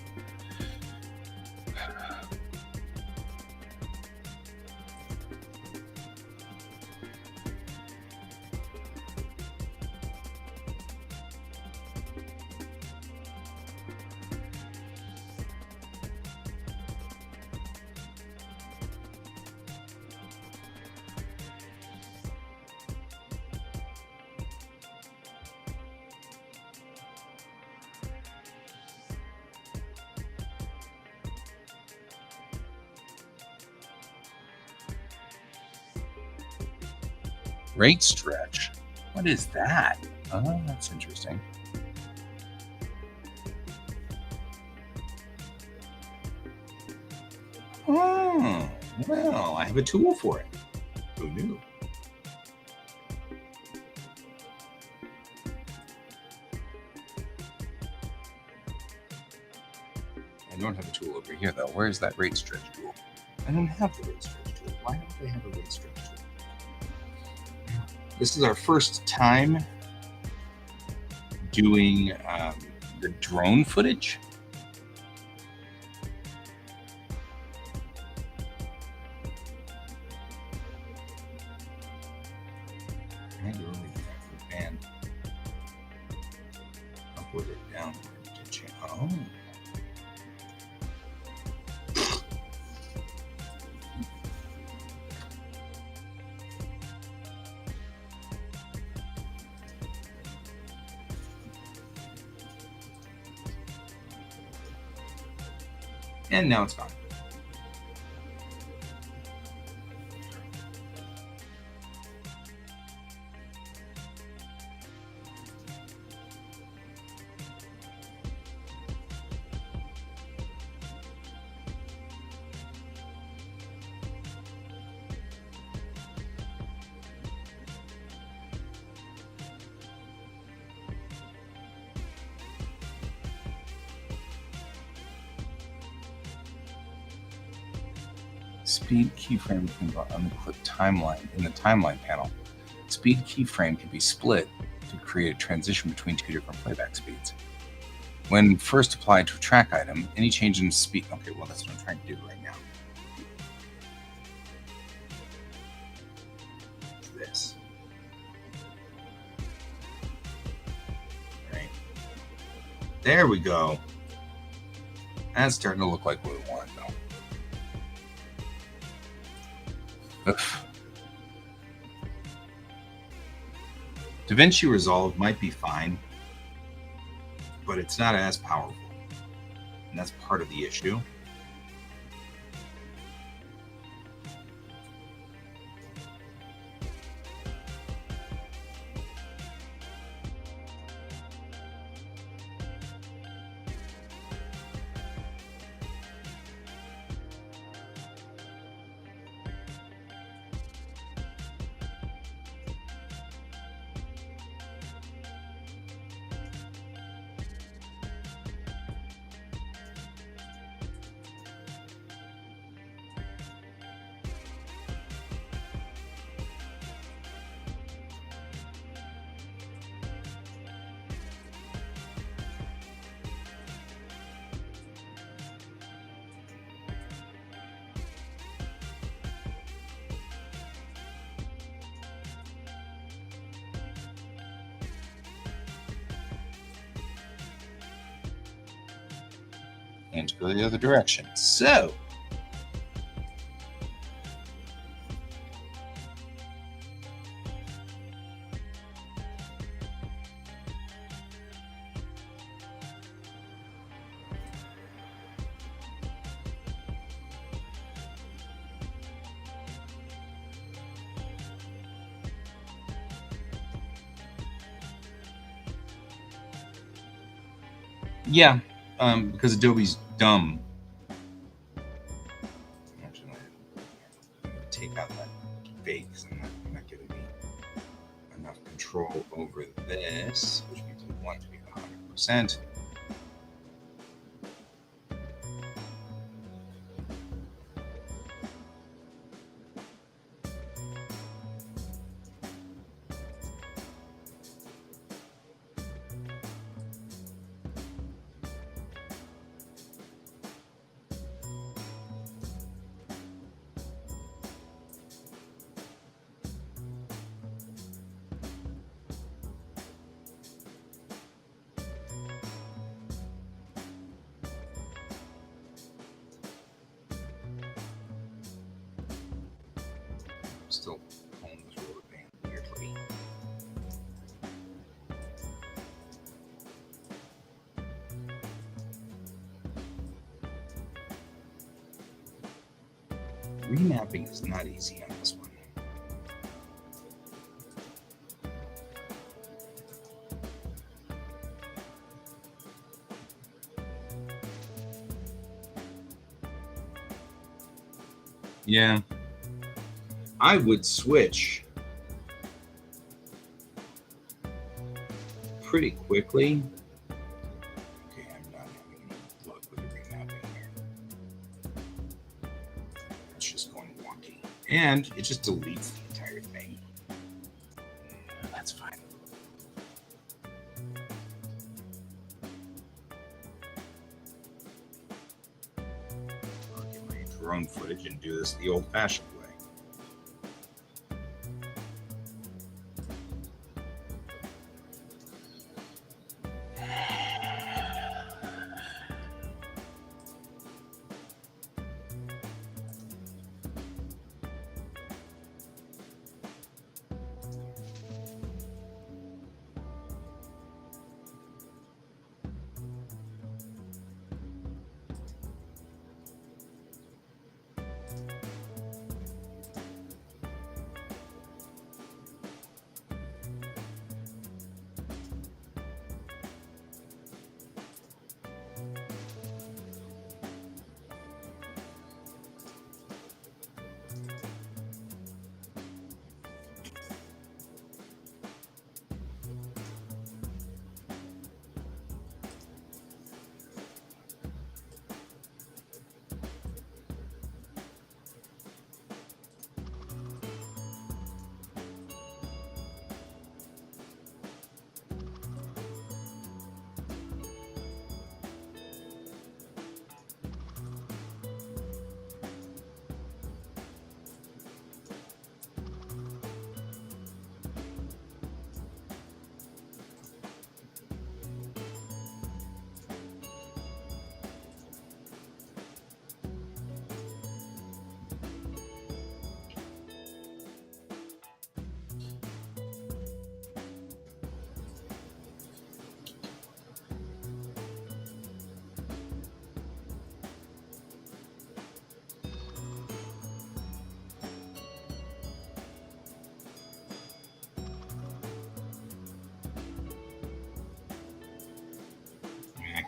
Rate stretch. What is that? Oh, that's interesting. Oh, well, I have a tool for it. Who knew? I don't have a tool over here, though. Where's that rate stretch tool? I don't have the rate stretch tool. Why don't I have a rate stretch tool? This is our first time doing the drone footage. And upward or downward to change. Oh. And now it's gone. Speed keyframe can go on the clip timeline in the timeline panel. Speed keyframe can be split to create a transition between two different playback speeds. When first applied to a track item, any change in speed... Okay, well, that's what I'm trying to do right now. This. Right. There we go. That's starting to look like what we want, though. Oof. DaVinci Resolve might be fine, but it's not as powerful. And that's part of the issue. And to go the other direction. So, yeah, because Adobe's dumb. Actually, I'm going to take out that fake because I'm not giving me enough control over this, which means we want it to be 100%. Still pulling this rubber band weirdly. Remapping is not easy on this one. Yeah. I would switch pretty quickly. Okay, I'm not having any luck with the remapping here. It's just going wonky. And it just deletes the entire thing. That's fine. I'll get my drone footage and do this the old-fashioned way.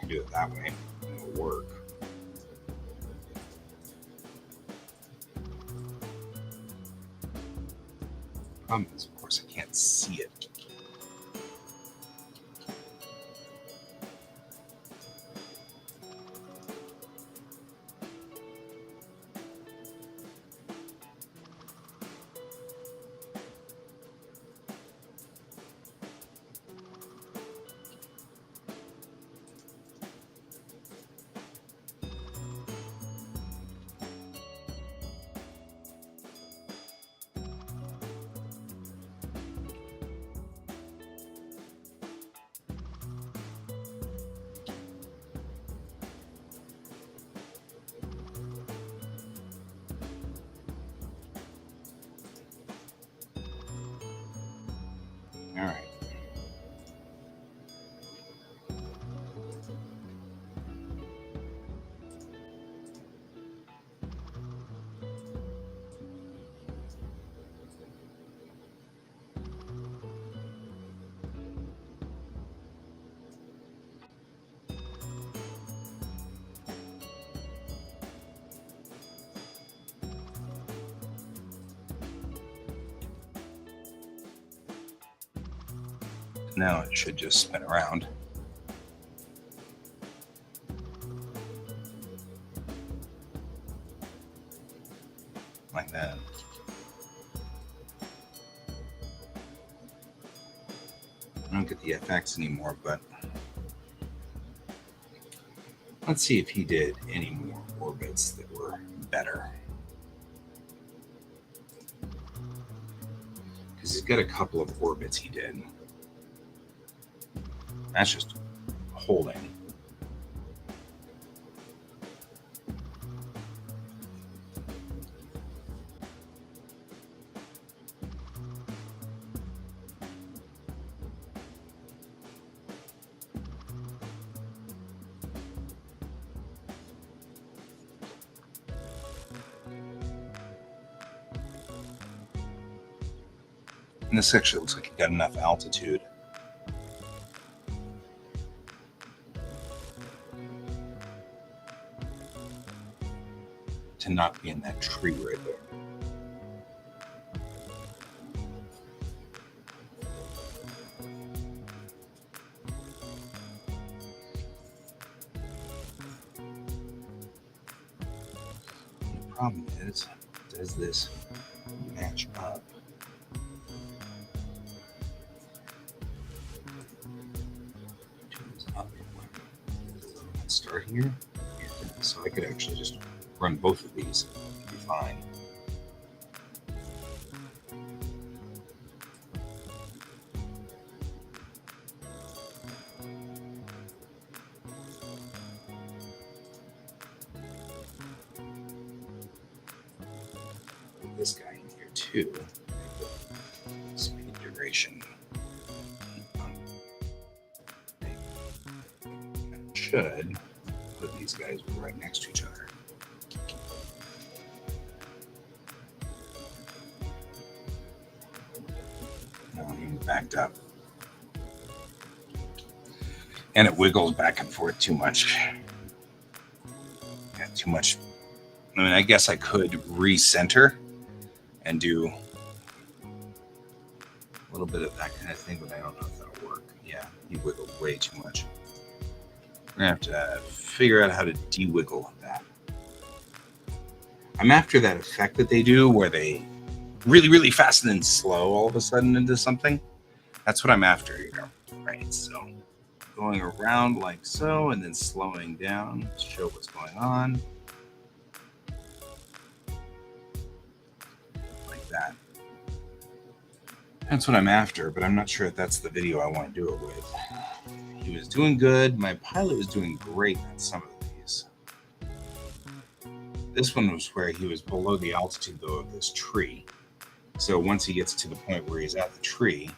can do it that way. It'll work. Problem is, of course, I can't see it. All right. Now it should just spin around. Like that. I don't get the FX anymore, but let's see if he did any more orbits that were better. Because he's got a couple of orbits he did. That's just holding. And this actually looks like it got enough altitude. To not be in that tree right there. The problem is, does this match up? Start here, so I could actually just run both of these. It'd be fine. Put this guy in here too. Speed duration. Should put these guys right next to each other. Now I'm backed up. And it wiggles back and forth too much. Yeah, too much. I mean, I guess I could recenter and do a little bit of that kind of thing, but I don't know if that'll work. Yeah, he wiggled way too much. We're gonna have to figure out how to de-wiggle that. I'm after that effect that they do where they really, really fast and then slow all of a sudden into something. That's what I'm after, you know. Right, so going around like so and then slowing down to show what's going on. Like that. That's what I'm after, but I'm not sure if that's the video I want to do it with. He was doing good. My pilot was doing great on some of these. This one was where he was below the altitude, though, of this tree. So once he gets to the point where he's at the tree,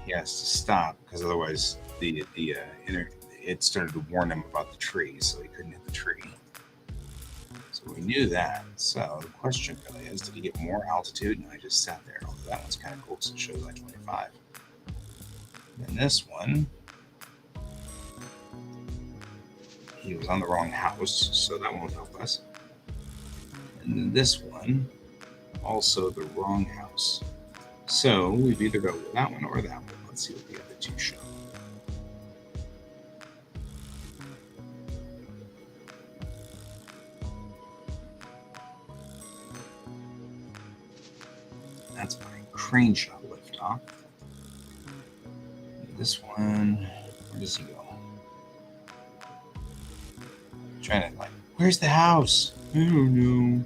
he has to stop because otherwise it started to warn him about the tree, so he couldn't hit the tree. So we knew that. So the question really is, did he get more altitude? And I just sat there. Although that one's kind of cool because it shows like 25. And then this one, he was on the wrong house, so that won't help us. And then this one, also the wrong house. So we've either got that one or that one. Let's see what the other two show. That's my crane shot lift off. This one, where does he go? I'm trying to where's the house? I don't know.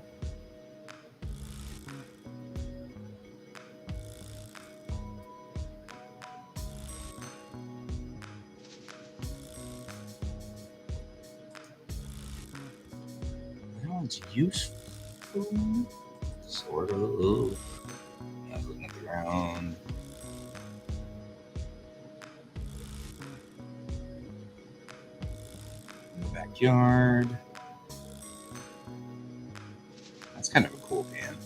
That one's useful. Sort of. I was looking at the ground. In the backyard. That's kind of a cool can.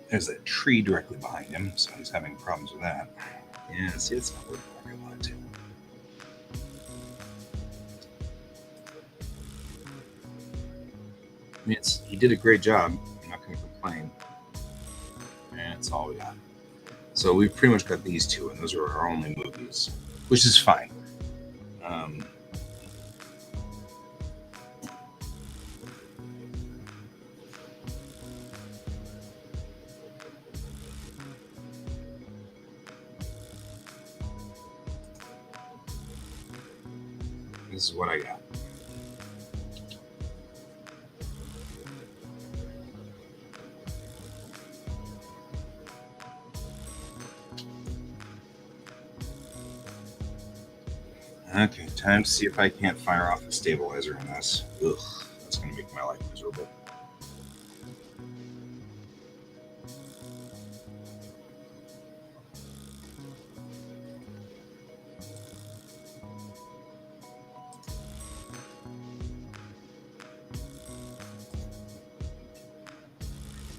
There's a tree directly behind him, so he's having problems with that. Yeah, see, it's not working like I want it to. I mean, he did a great job. I'm not going to complain. And that's all we got. So we've pretty much got these two, and those are our only movies, which is fine. This is what I got. Okay, time to see if I can't fire off the stabilizer in this. Ugh, that's going to make my life miserable.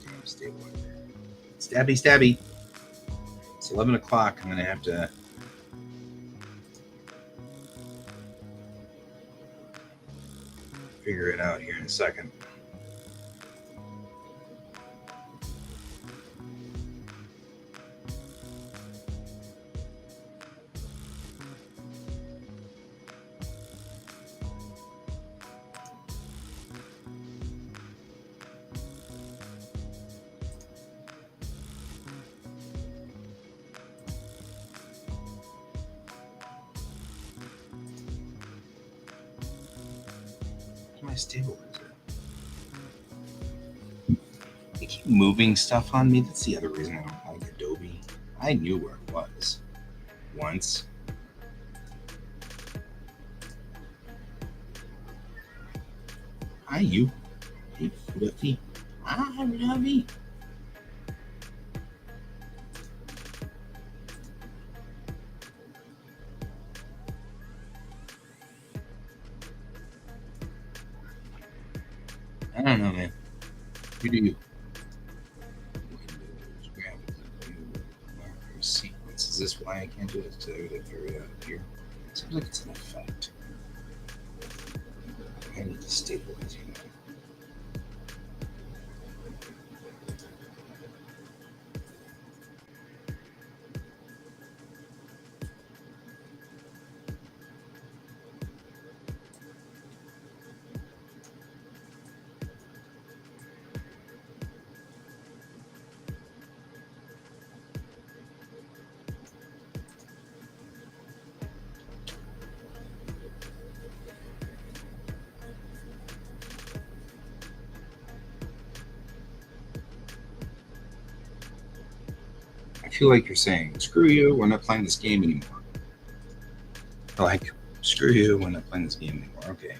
Damn stabilizer. Stabby, stabby. It's 11 o'clock. I'm going to have to... figure it out here in a second. My stabilizer. They keep moving stuff on me. That's the other reason I don't like Adobe. I knew where it was once. Hi, you. Hey, Fluffy. Hi, Lovey. I don't know, man. You do you. Sequence. Is this why I can't do it? Because I would have figured it out here. It seems like it's an effect. I need to stabilize you. I feel like you're saying, screw you, we're not playing this game anymore. Like, screw you, we're not playing this game anymore. Okay.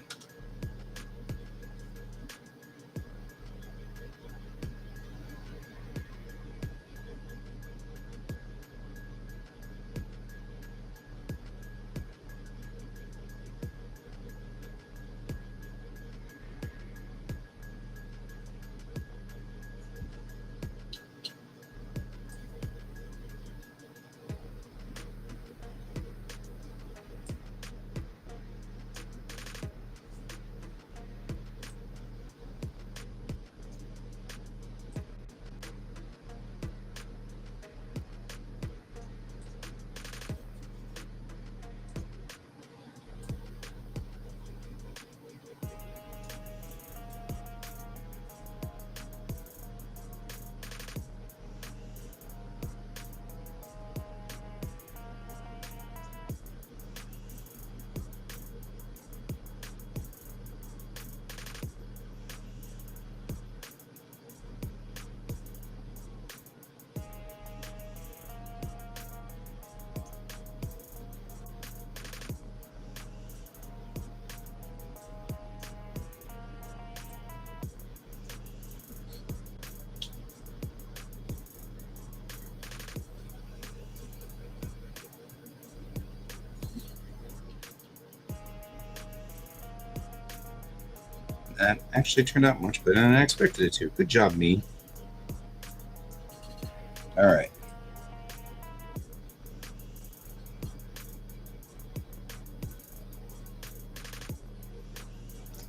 That actually turned out much better than I expected it to. Good job, me. All right.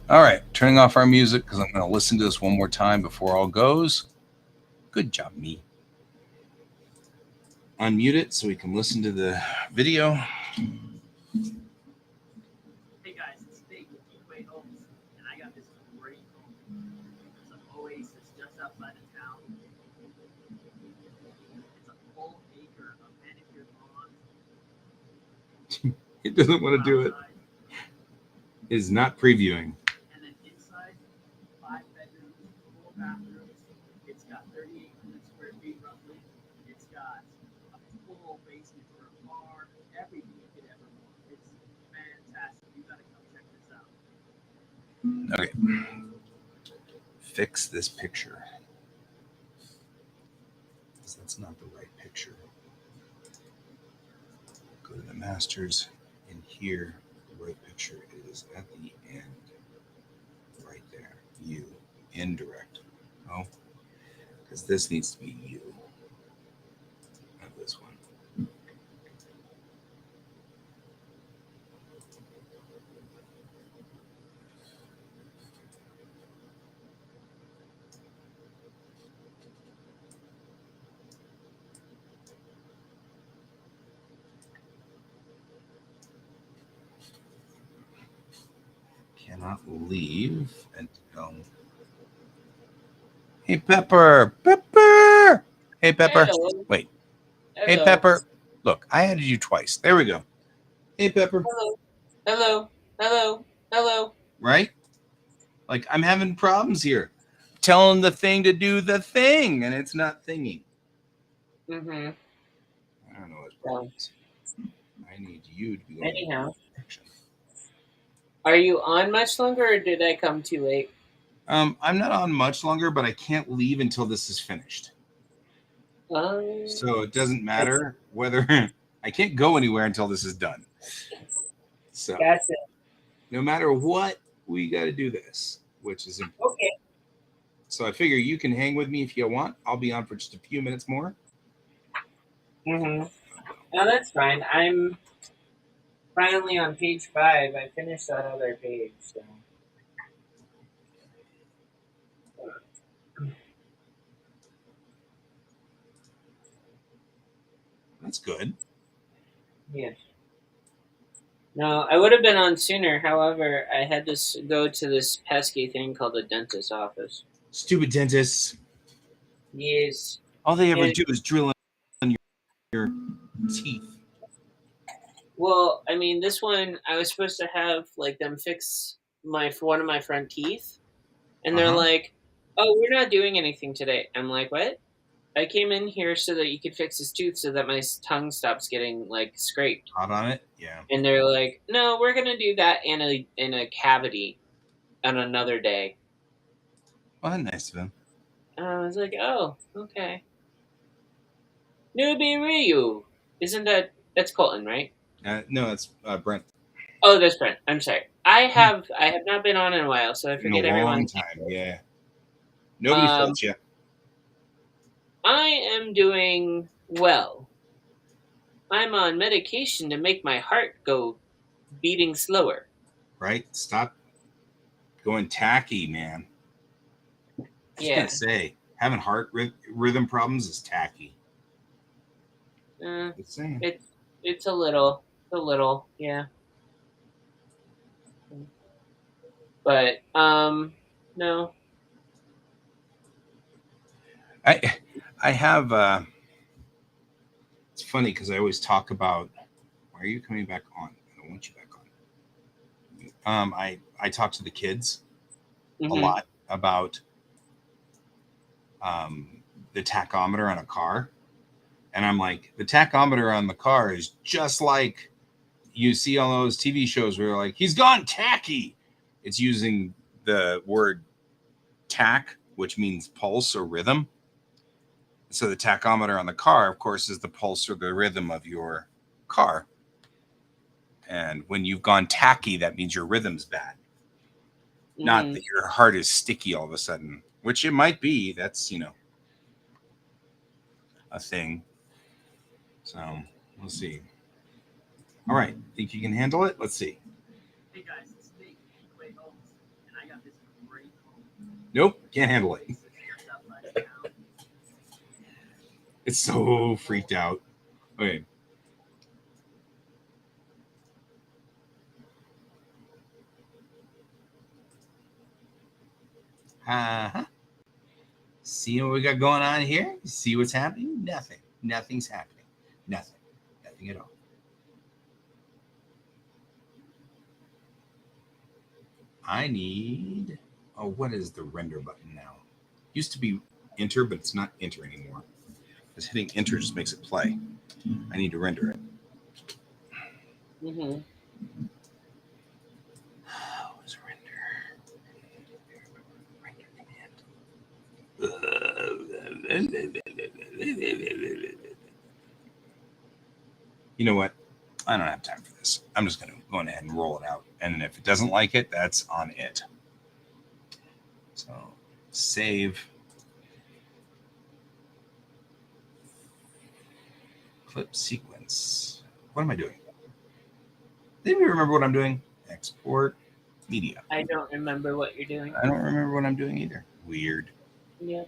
All right, turning off our music because I'm going to listen to this one more time before all goes. Good job, me. Unmute it so we can listen to the video. Hey guys, it's Nate with Gateway Homes, and I got this great home. It's an oasis just outside of town. It's a full acre of manicured lawns. It doesn't want to do it. It is not previewing. And then inside, 5 bedrooms, 4 bathrooms. It's got 3,800 square feet roughly. It's got a full basement for a bar, everything you could ever want. It's fantastic. You gotta come check this out. Okay. Fix this picture. That's not the right picture. Go to the masters, and here, the right picture is at the end. Right there. You. Indirect. Oh. Because this needs to be you. Not this one. Cannot leave until. Hey, Pepper! Pepper! Hey, Pepper! Hello. Wait. Hello. Hey, Pepper! Look, I added you twice. There we go. Hey, Pepper! Hello. Hello. Hello. Hello. Right? Like, I'm having problems here. Telling the thing to do the thing, and it's not thinking. Mm-hmm. I don't know what problem is. I need you to be going Anyhow. in the direction. Are you on much longer, or did I come too late? I'm not on much longer, but I can't leave until this is finished. So it doesn't matter whether I can't go anywhere until this is done. So Gotcha. No matter what, we got to do this, which is important. Okay. So I figure you can hang with me if you want. I'll be on for just a few minutes more. Mm-hmm. No, that's fine. I'm finally on page 5. I finished that other page, so. That's good. Yes. No, I would have been on sooner. However, I had to go to this pesky thing called the dentist's office. Stupid dentists. Yes. All they ever do is drill in your teeth. Well, I mean, this one I was supposed to have like them fix one of my front teeth, and they're like, "Oh, we're not doing anything today." I'm like, "What?" I came in here so that you could fix his tooth so that my tongue stops getting like scraped. Hot on it, yeah. And they're like, "No, we're gonna do that in a cavity on another day." Well, nice of them. I was like, "Oh, okay." Newbie Ryu, isn't that's Colton, right? No, it's Brent. Oh, that's Brent. I'm sorry. I have not been on in a while, so I forget in a long everyone. time. Yeah. Nobody faults you. I am doing well. I'm on medication to make my heart go beating slower. Right? Stop going tacky, man. Just gonna say, having heart rhythm problems is tacky. It's a little, yeah. But no. I have. It's funny because I always talk about. Why are you coming back on? I don't want you back on. I talk to the kids a lot about the tachometer on a car, and I'm like, the tachometer on the car is just like you see on those TV shows where like he's gone tacky. It's using the word tach, which means pulse or rhythm. So the tachometer on the car, of course, is the pulse or the rhythm of your car. And when you've gone tacky, that means your rhythm's bad. Not Mm-hmm. that your heart is sticky all of a sudden, which it might be. That's, a thing. So we'll see. All right. Think you can handle it? Let's see. Hey guys, it's me, Clay Holmes, and I got this great home. Nope. Can't handle it. Oasis just outside of town. It's so freaked out. Okay. Uh-huh. See what we got going on here? See what's happening? Nothing. Nothing's happening. Nothing. Nothing at all. I need. Oh, what is the render button now? Used to be enter, but it's not enter anymore. Because hitting enter just makes it play. I need to render it. Mm-hmm. Where's render? You know what? I don't have time for this. I'm just going to go ahead and roll it out. And if it doesn't like it, that's on it. So save. Clip sequence. What am I doing? Did you remember what I'm doing? Export media. I don't remember what you're doing. I don't remember what I'm doing either. Weird. Yeah.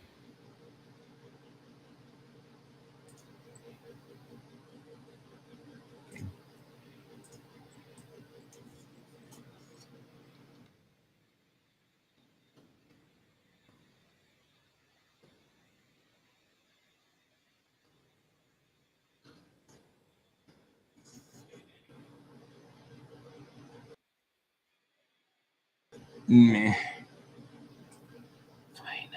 Meh. Fine.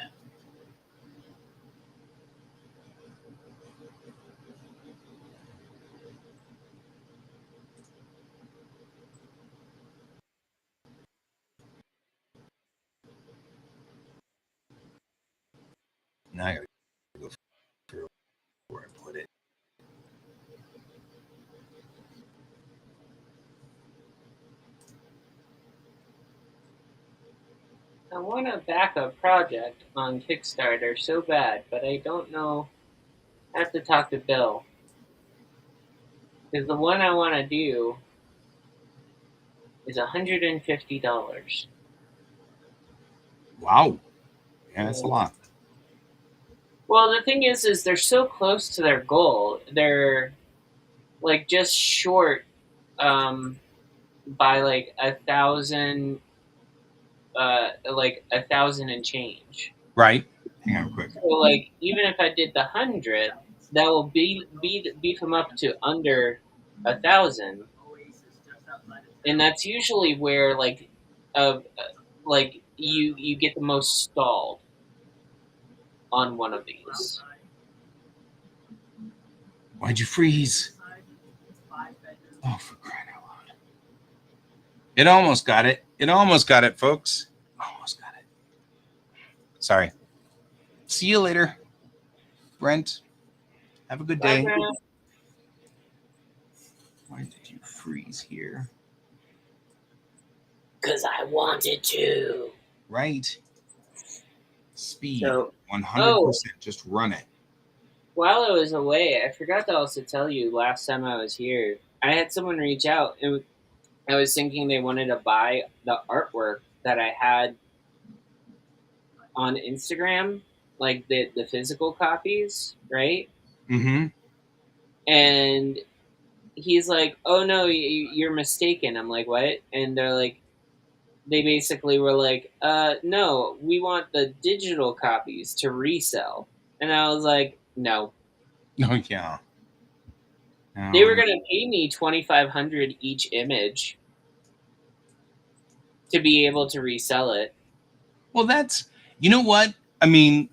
Now I gotta go through where I put it. I want to back a project on Kickstarter so bad, but I don't know. I have to talk to Bill. Because the one I want to do is $150. Wow. Yeah, that's a lot. Well, the thing is they're so close to their goal. They're like just short by like 1,000, like 1,000 and change. Right. Hang on real quick. So like even if I did the 100, that will beef them up to under 1,000, Oasis just outside of town. and that's usually where like you get the most stalled on one of these. Why'd you freeze? Inside, 5 bedrooms. Oh, for crying out loud. It almost got it. It almost got it, folks. Almost got it. Sorry. See you later, Brent. Have a good day. Bye, Brent. Why did you freeze here? Because I wanted to. Right. Speed. So, 100%. Just run it. while I was away, I forgot to also tell you last time I was here, I had someone reach out and I was thinking they wanted to buy the artwork that I had on Instagram, like the physical copies, right? Mm-hmm. And he's like, "Oh no, you're mistaken." I'm like, "What?" And they're like, they basically were like, no, we want the digital copies to resell." And I was like, no. Oh, yeah. No. They were gonna pay me $2,500 each image to be able to resell it. Well, that's, you know what? I mean,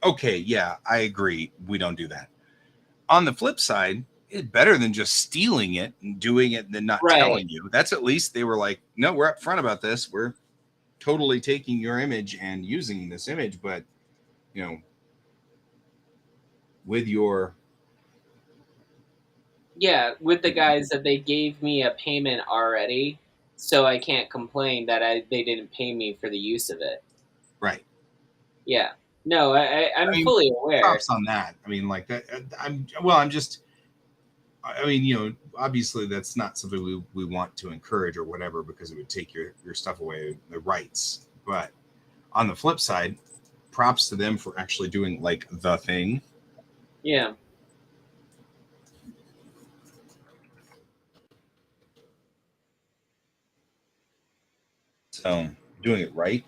okay, yeah, I agree. We don't do that. On the flip side, it's better than just stealing it and doing it and then not Right. telling you. That's at least they were like, no, we're upfront about this. We're totally taking your image and using this image, but, with your. Yeah, with the guys that they gave me a payment already so I can't complain that they didn't pay me for the use of it. Right. Yeah. No, I'm I mean, fully aware. props on that. I mean, like that. I'm just. I mean, obviously that's not something we want to encourage or whatever, because it would take your stuff away, the rights. But on the flip side, props to them for actually doing like the thing. Yeah. So doing it right.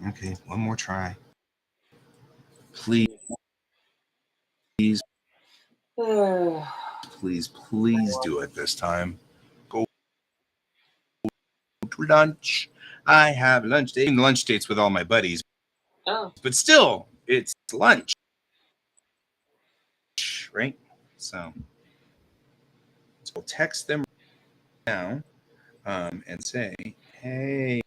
Okay, one more try. Please, please do it this time. Go to lunch. I have lunch dates with all my buddies. Oh. But still, it's lunch, right? So we'll text them now and say, hey,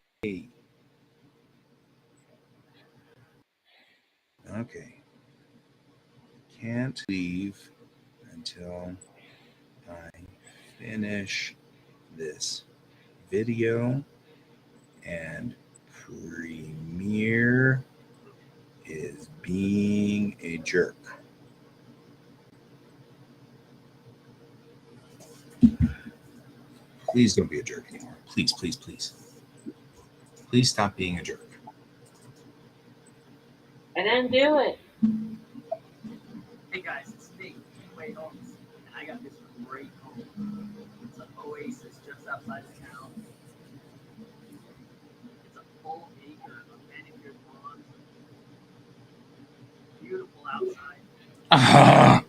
okay, can't leave until I finish this video, and Premiere is being a jerk. Please don't be a jerk anymore. Please, please, please. Please stop being a jerk. I didn't do it. Hey guys, it's me, Wade Holmes, and I got this great home. It's an oasis just outside of town. It's a full acre of manicured lawns, beautiful outside, and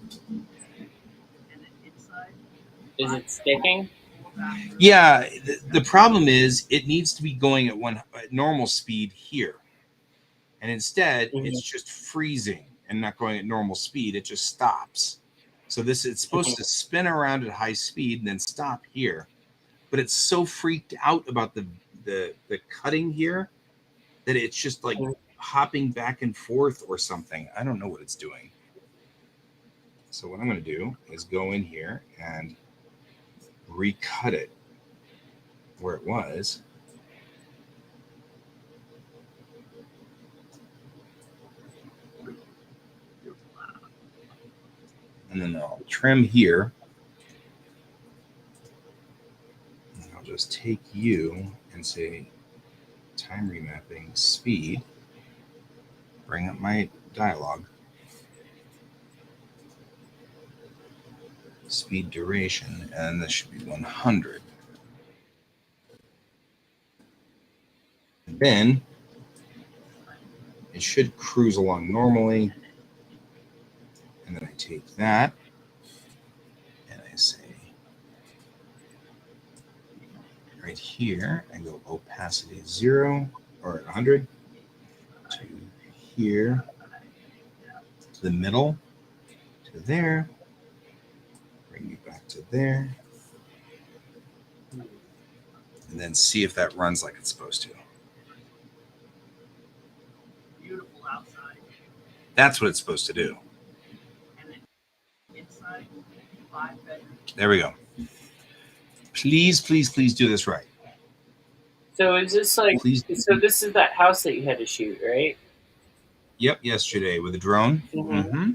then inside. Is it sticking? Yeah, the problem is it needs to be going at normal speed here. And instead, it's just freezing and not going at normal speed. It just stops. So it's supposed to spin around at high speed and then stop here. But it's so freaked out about the cutting here that it's just like hopping back and forth or something. I don't know what it's doing. So what I'm going to do is go in here and recut it where it was. And then I'll trim here. And I'll just take you and say time remapping speed. Bring up my dialogue. Speed duration, and this should be 100. Then it should cruise along normally. And then I take that and I say right here, I go opacity 0 or 100 to here, to the middle, to there, bring you back to there, and then see if that runs like it's supposed to. Beautiful outside. That's what it's supposed to do. And then inside, 5 bedrooms. There we go. Please, please, please do this right. So is this like? Please. So this is that house that you had to shoot, right? Yep, yesterday with a drone. Mm-hmm.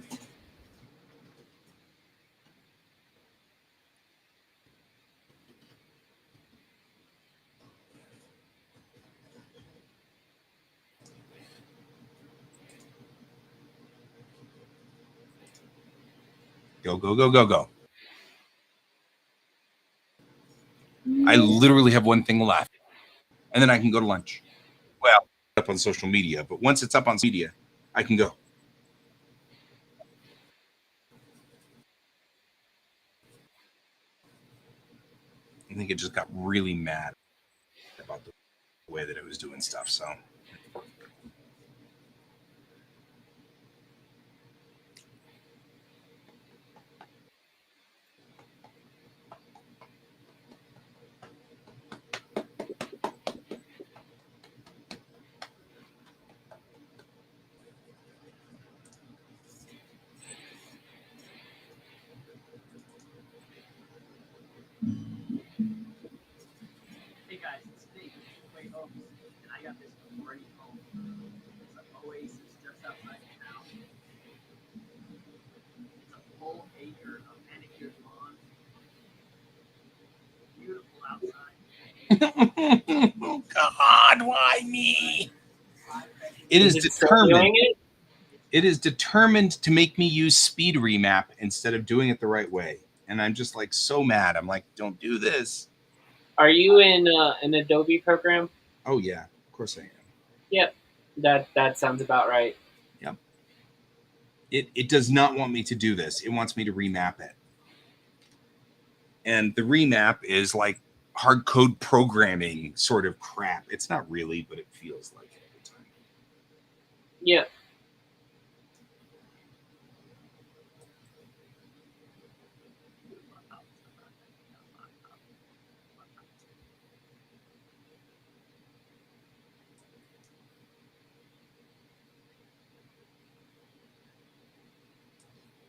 Go, go, go, go, go. I literally have one thing left. And then I can go to lunch. Well, up on social media, but once it's up on media, I can go. I think it just got really mad about the way that it was doing stuff. So God, why me? It is it still doing determined. it? It is determined to make me use speed remap instead of doing it the right way. And I'm just like so mad. I'm like, don't do this. Are you in an Adobe program? Oh yeah, of course I am. Yep, that sounds about right. Yep. It does not want me to do this. It wants me to remap it. And the remap is like hard code programming sort of crap. It's not really, but it feels like it at the time. Yep.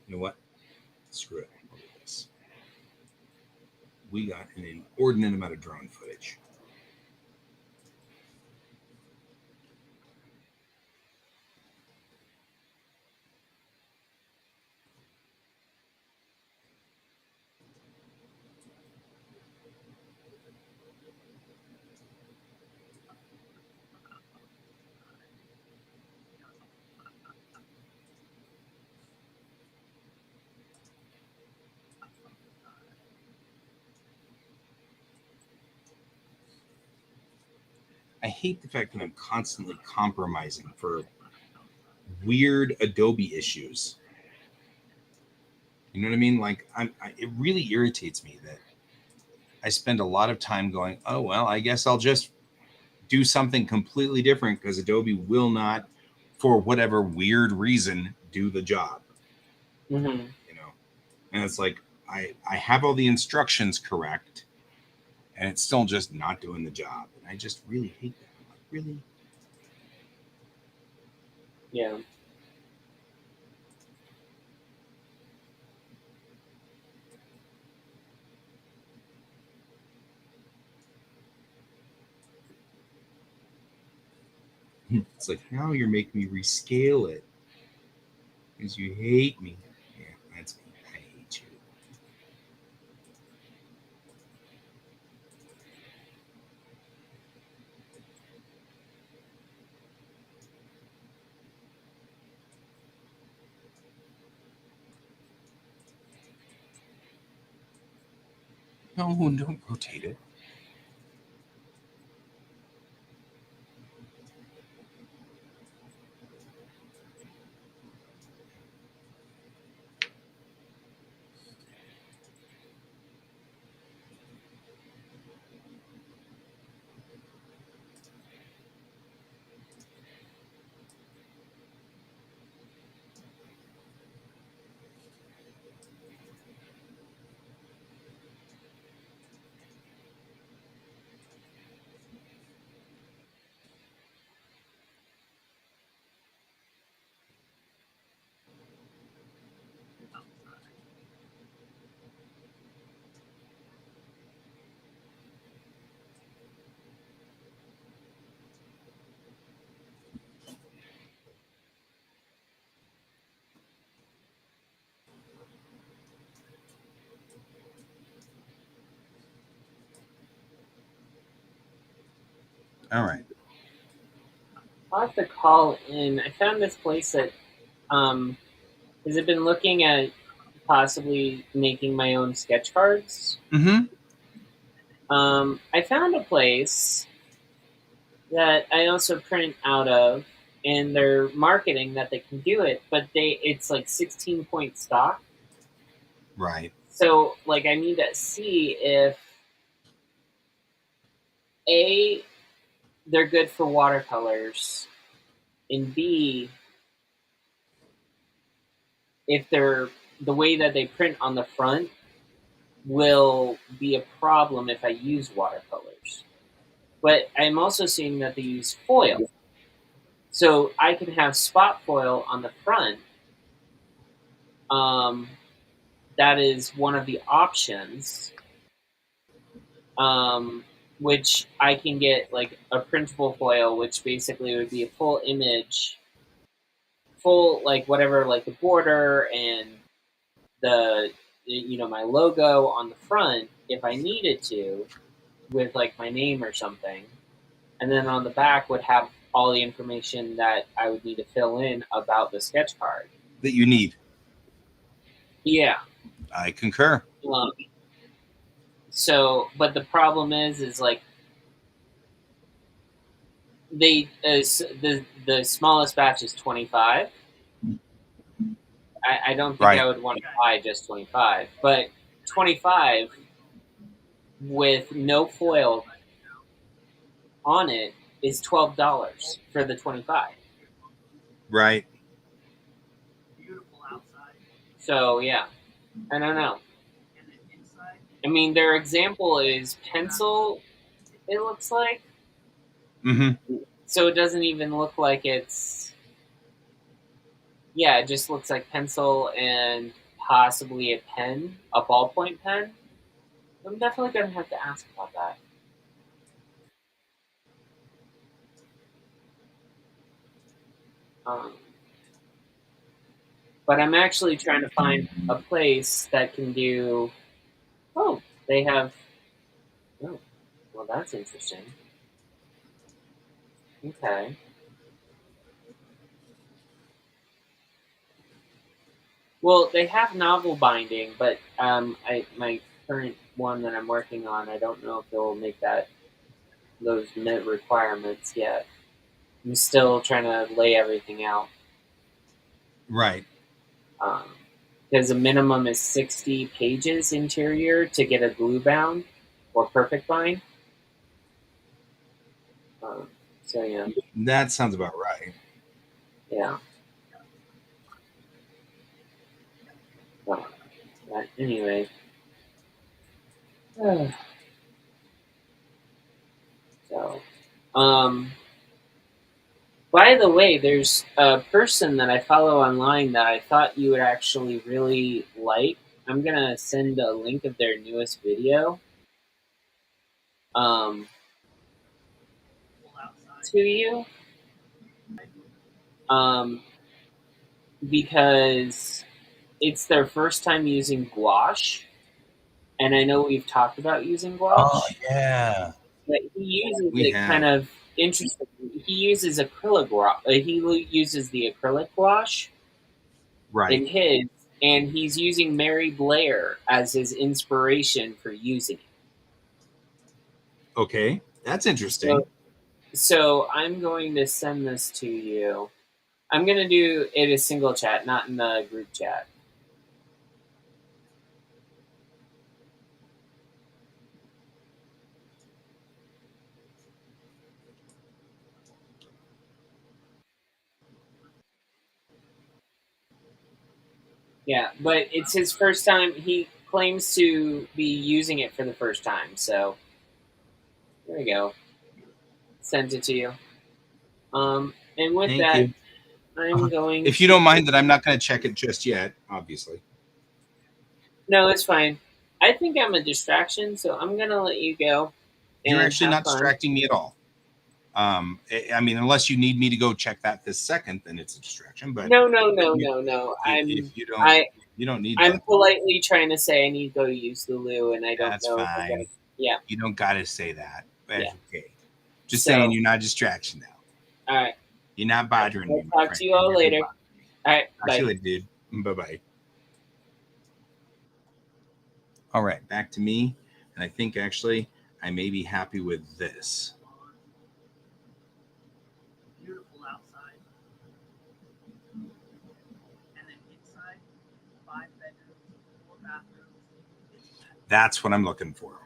You know what? Screw it. Look at this. We got an inordinate amount of drone footage. I hate the fact that I'm constantly compromising for weird Adobe issues. You know what I mean? Like, it really irritates me that I spend a lot of time going, oh, well, I guess I'll just do something completely different because Adobe will not, for whatever weird reason, do the job. Mm-hmm. You know? And it's like, I have all the instructions correct and it's still just not doing the job. And I just really hate that. I'm like, really? Yeah. It's like, now you're making me rescale it because you hate me. Yeah, that's me. I hate you. No, don't rotate it. All right. I'll have to call in. I found this place that has it been looking at possibly making my own sketch cards. Mm-hmm. I found a place that I also print out of, and they're marketing that they can do it, but it's like 16-point stock. Right. So like I need to see if A, they're good for watercolors, and B, if they're the way that they print on the front will be a problem if I use watercolors. But I'm also seeing that they use foil. So I can have spot foil on the front. Um, that is one of the options, which I can get like a printable foil, which basically would be a full image, full like whatever, like the border and the my logo on the front if I needed to. with like my name or something, and then on the back would have all the information that I would need to fill in about the sketch card. That you need. Yeah. I concur. Um, so, but the problem is like the smallest batch is 25. I don't think Right. I would want to buy just 25, but 25 with no foil on it is $12 for the 25. Right. Beautiful outside, So yeah, I don't know. and then inside. I mean, their example is pencil. It looks like, Mm-hmm. so it doesn't even look like it's. Yeah, it just looks like pencil and possibly a pen, a ballpoint pen. I'm definitely gonna have to ask about that. Um, but I'm actually trying to find a place that can do. Oh, they have. Oh, well, that's interesting. Okay. Well, they have novel binding, but my current one that I'm working on, I don't know if they'll make those mint requirements yet. I'm still trying to lay everything out. Right. Because a minimum is 60 pages interior to get a glue bound or perfect bind. Um, so yeah, That sounds about right. yeah. Well, but anyway, so by the way, there's a person that I follow online that I thought you would actually really like. I'm gonna send a link of their newest video um, to you um, because it's their first time using gouache, and I know we've talked about using Oh gouache, yeah. but he uses We it kind have. of interesting. He uses acrylic gouache. He uses the acrylic gouache Right. in his, and he's using Mary Blair as his inspiration for using it. Okay. That's So, interesting. so I'm going to send this to you. I'm going to do it a single chat, not in the group chat. Yeah, but it's his first time. He claims to be using it for the first time. So there we go. Sent it to you. And with Thank that, you. I'm going If you to. don't mind that I'm not going to check it just yet, obviously. No, it's fine. I think I'm a distraction, so I'm gonna let you go You're and actually have not fun. distracting me at all. I mean, unless you need me to go check that this second, then it's a distraction. But No, no, if no, you, no, no. if you don't, I you don't need I'm that. politely trying to say I need to go use the loo, and I don't That's know if I got. fine. Yeah, You don't got to say that. yeah. That's okay. Just saying So, you're not a distraction now. all right. You're not bothering I'll me, my talk friend. to you You're all never later. bothering me. All right. Talk to Bye. you later, dude. Bye bye. All right, back to me. And I think actually I may be happy with this. Beautiful outside, and then inside, 5 bedrooms, 4 bathrooms. That's what I'm looking for.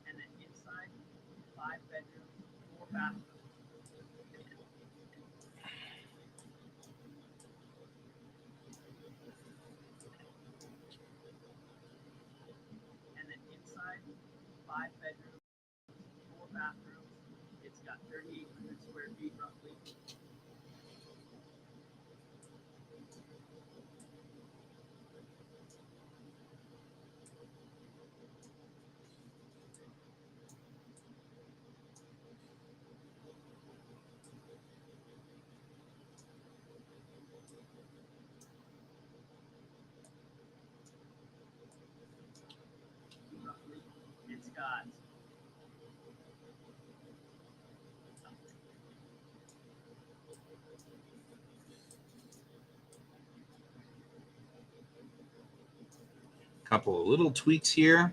And then inside, 5 bedrooms, 4 bathrooms. And then inside, 5 bedrooms, 4 bathrooms. It's got Couple of little tweaks here.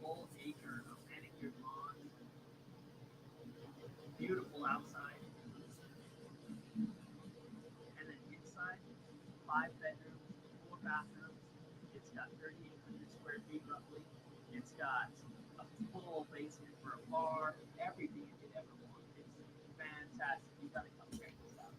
Full acre of manicured lawn. Beautiful outside. And then inside, 5 bedrooms, 4 bathrooms. It's got 3,800 square feet roughly. It's got a full basement for a bar, everything you could ever want. It's fantastic. You gotta come check this out.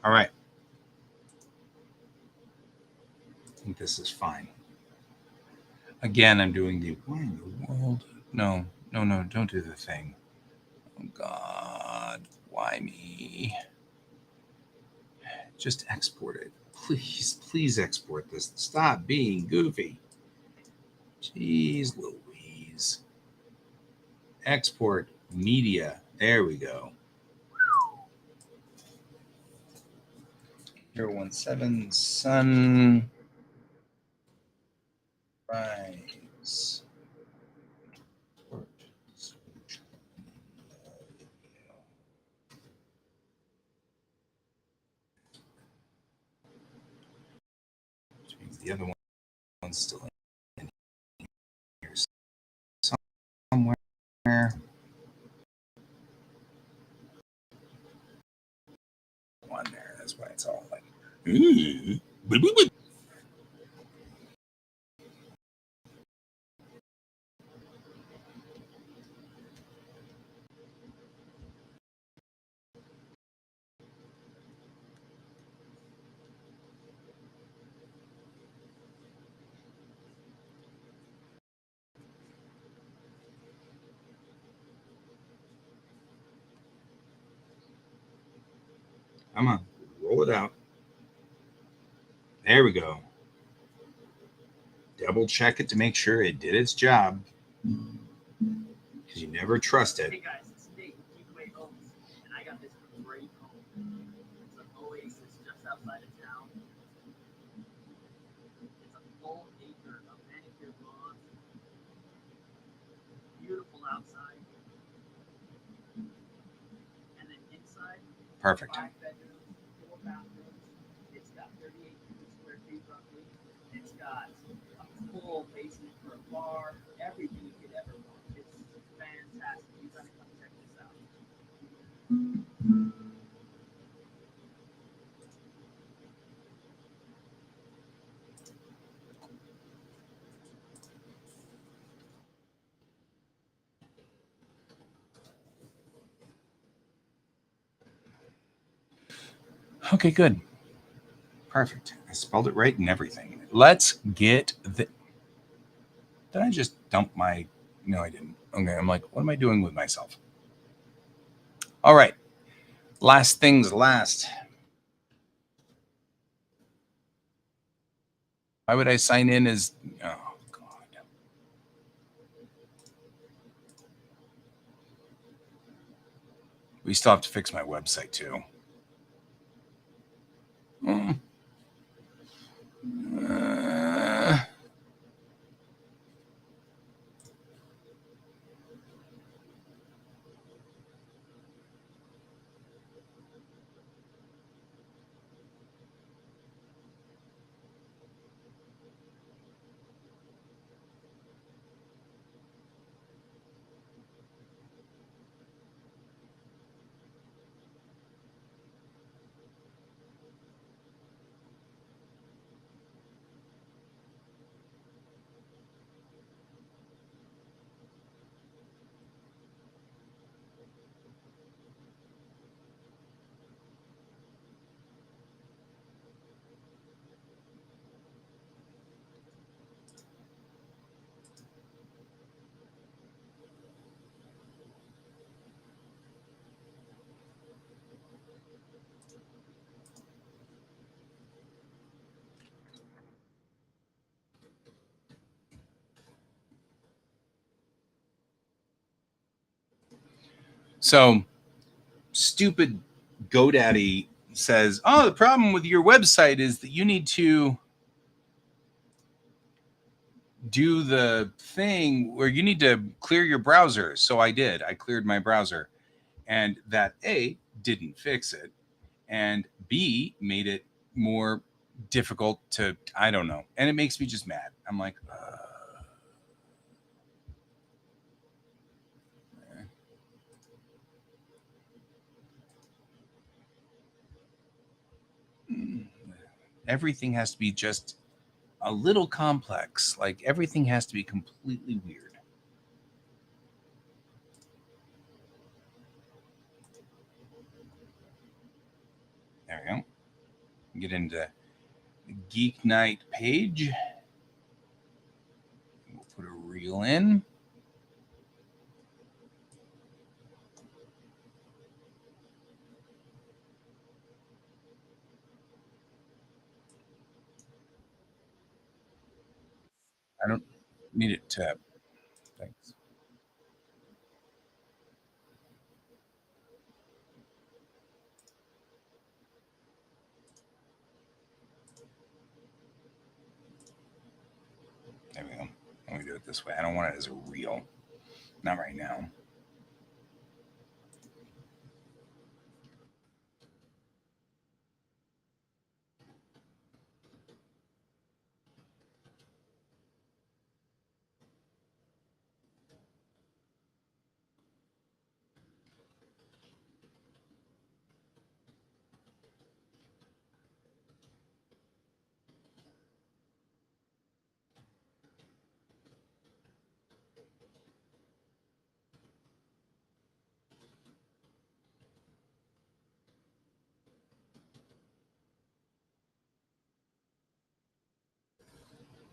All right. I think this is fine. Again, I'm doing the why in the world? No, don't do the thing. Oh God, why me? Just export it. Please export this. Stop being goofy. Jeez Louise. Export media. There we go. 017 Sunrise. Which means the other one's still in here somewhere. One there. That's why it's all like. Come on, roll it out. There we go. Double check it to make sure it did its job. Because you never trust it. Hey guys, it's Nate with Keepaway Homes, and I got this great home. It's an oasis just outside of town. It's a full acre of manicured lawn. Beautiful outside. And then inside, Perfect. 5 bedrooms, 4 bathrooms. It's got 3,800 square feet roughly. It's got a full basement for a bar, everything you could ever want. It's fantastic. You gotta come check this out. Okay, good. Perfect. I spelled it right and everything. Let's get the. Did I just dump my. No, I didn't. Okay, I'm like, what am I doing with myself? All right. Last things last. Why would I sign in as. Oh, God. We still have to fix my website, too. So stupid GoDaddy says, "Oh, the problem with your website is that you need to do the thing where you need to clear your browser." So I did. I cleared my browser, and that A didn't fix it, and B made it more difficult to, I don't know, and it makes me just mad. I'm like, everything has to be just a little complex. Like everything has to be completely weird. There we go. Get into the Geek Night page. We'll put a reel in. I don't need it to. Thanks. There we go. Let me do it this way. I don't want it as a reel. Not right now.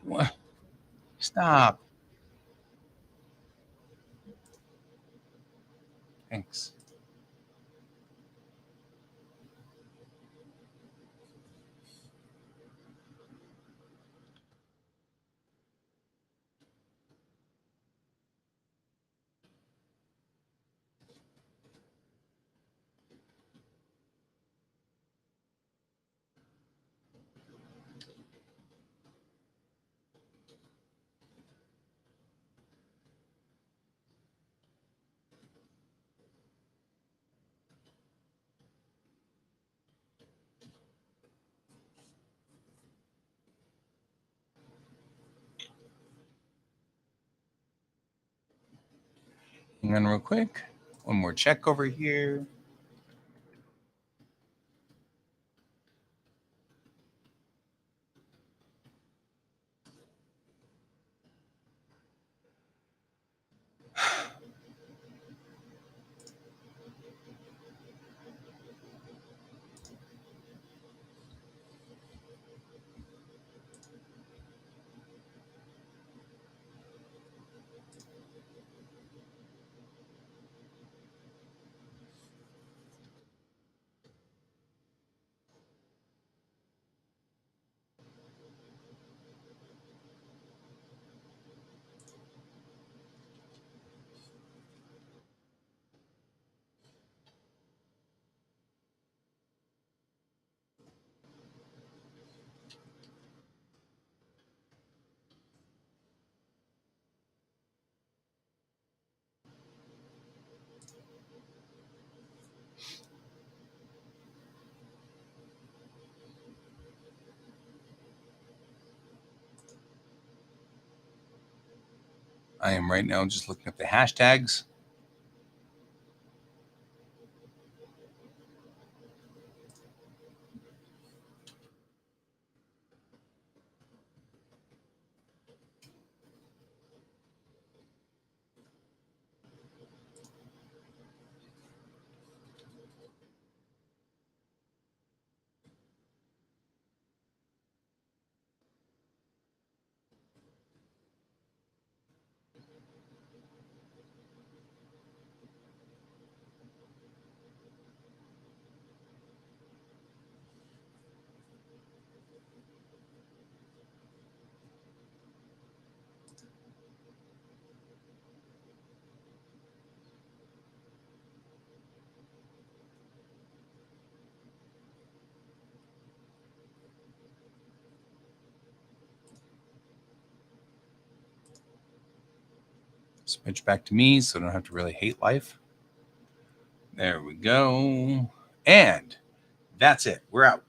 What? Stop. Thanks. Hang on real quick. One more check over here. I am right now just looking up the hashtags. Switch back to me so I don't have to really hate life. There we go. And that's it. We're out.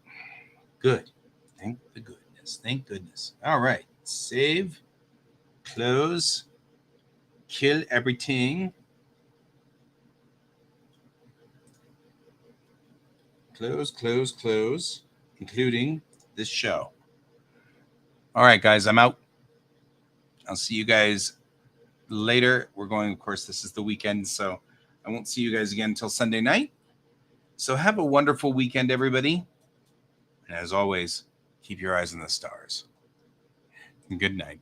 Good. Thank the goodness. Thank goodness. All right. Save. Close. Kill everything. Close, close, close. Including this show. All right, guys. I'm out. I'll see you guys later. We're going, of course, this is the weekend, so I won't see you guys again until Sunday night. So have a wonderful weekend, everybody. And as always, keep your eyes on the stars. Good night.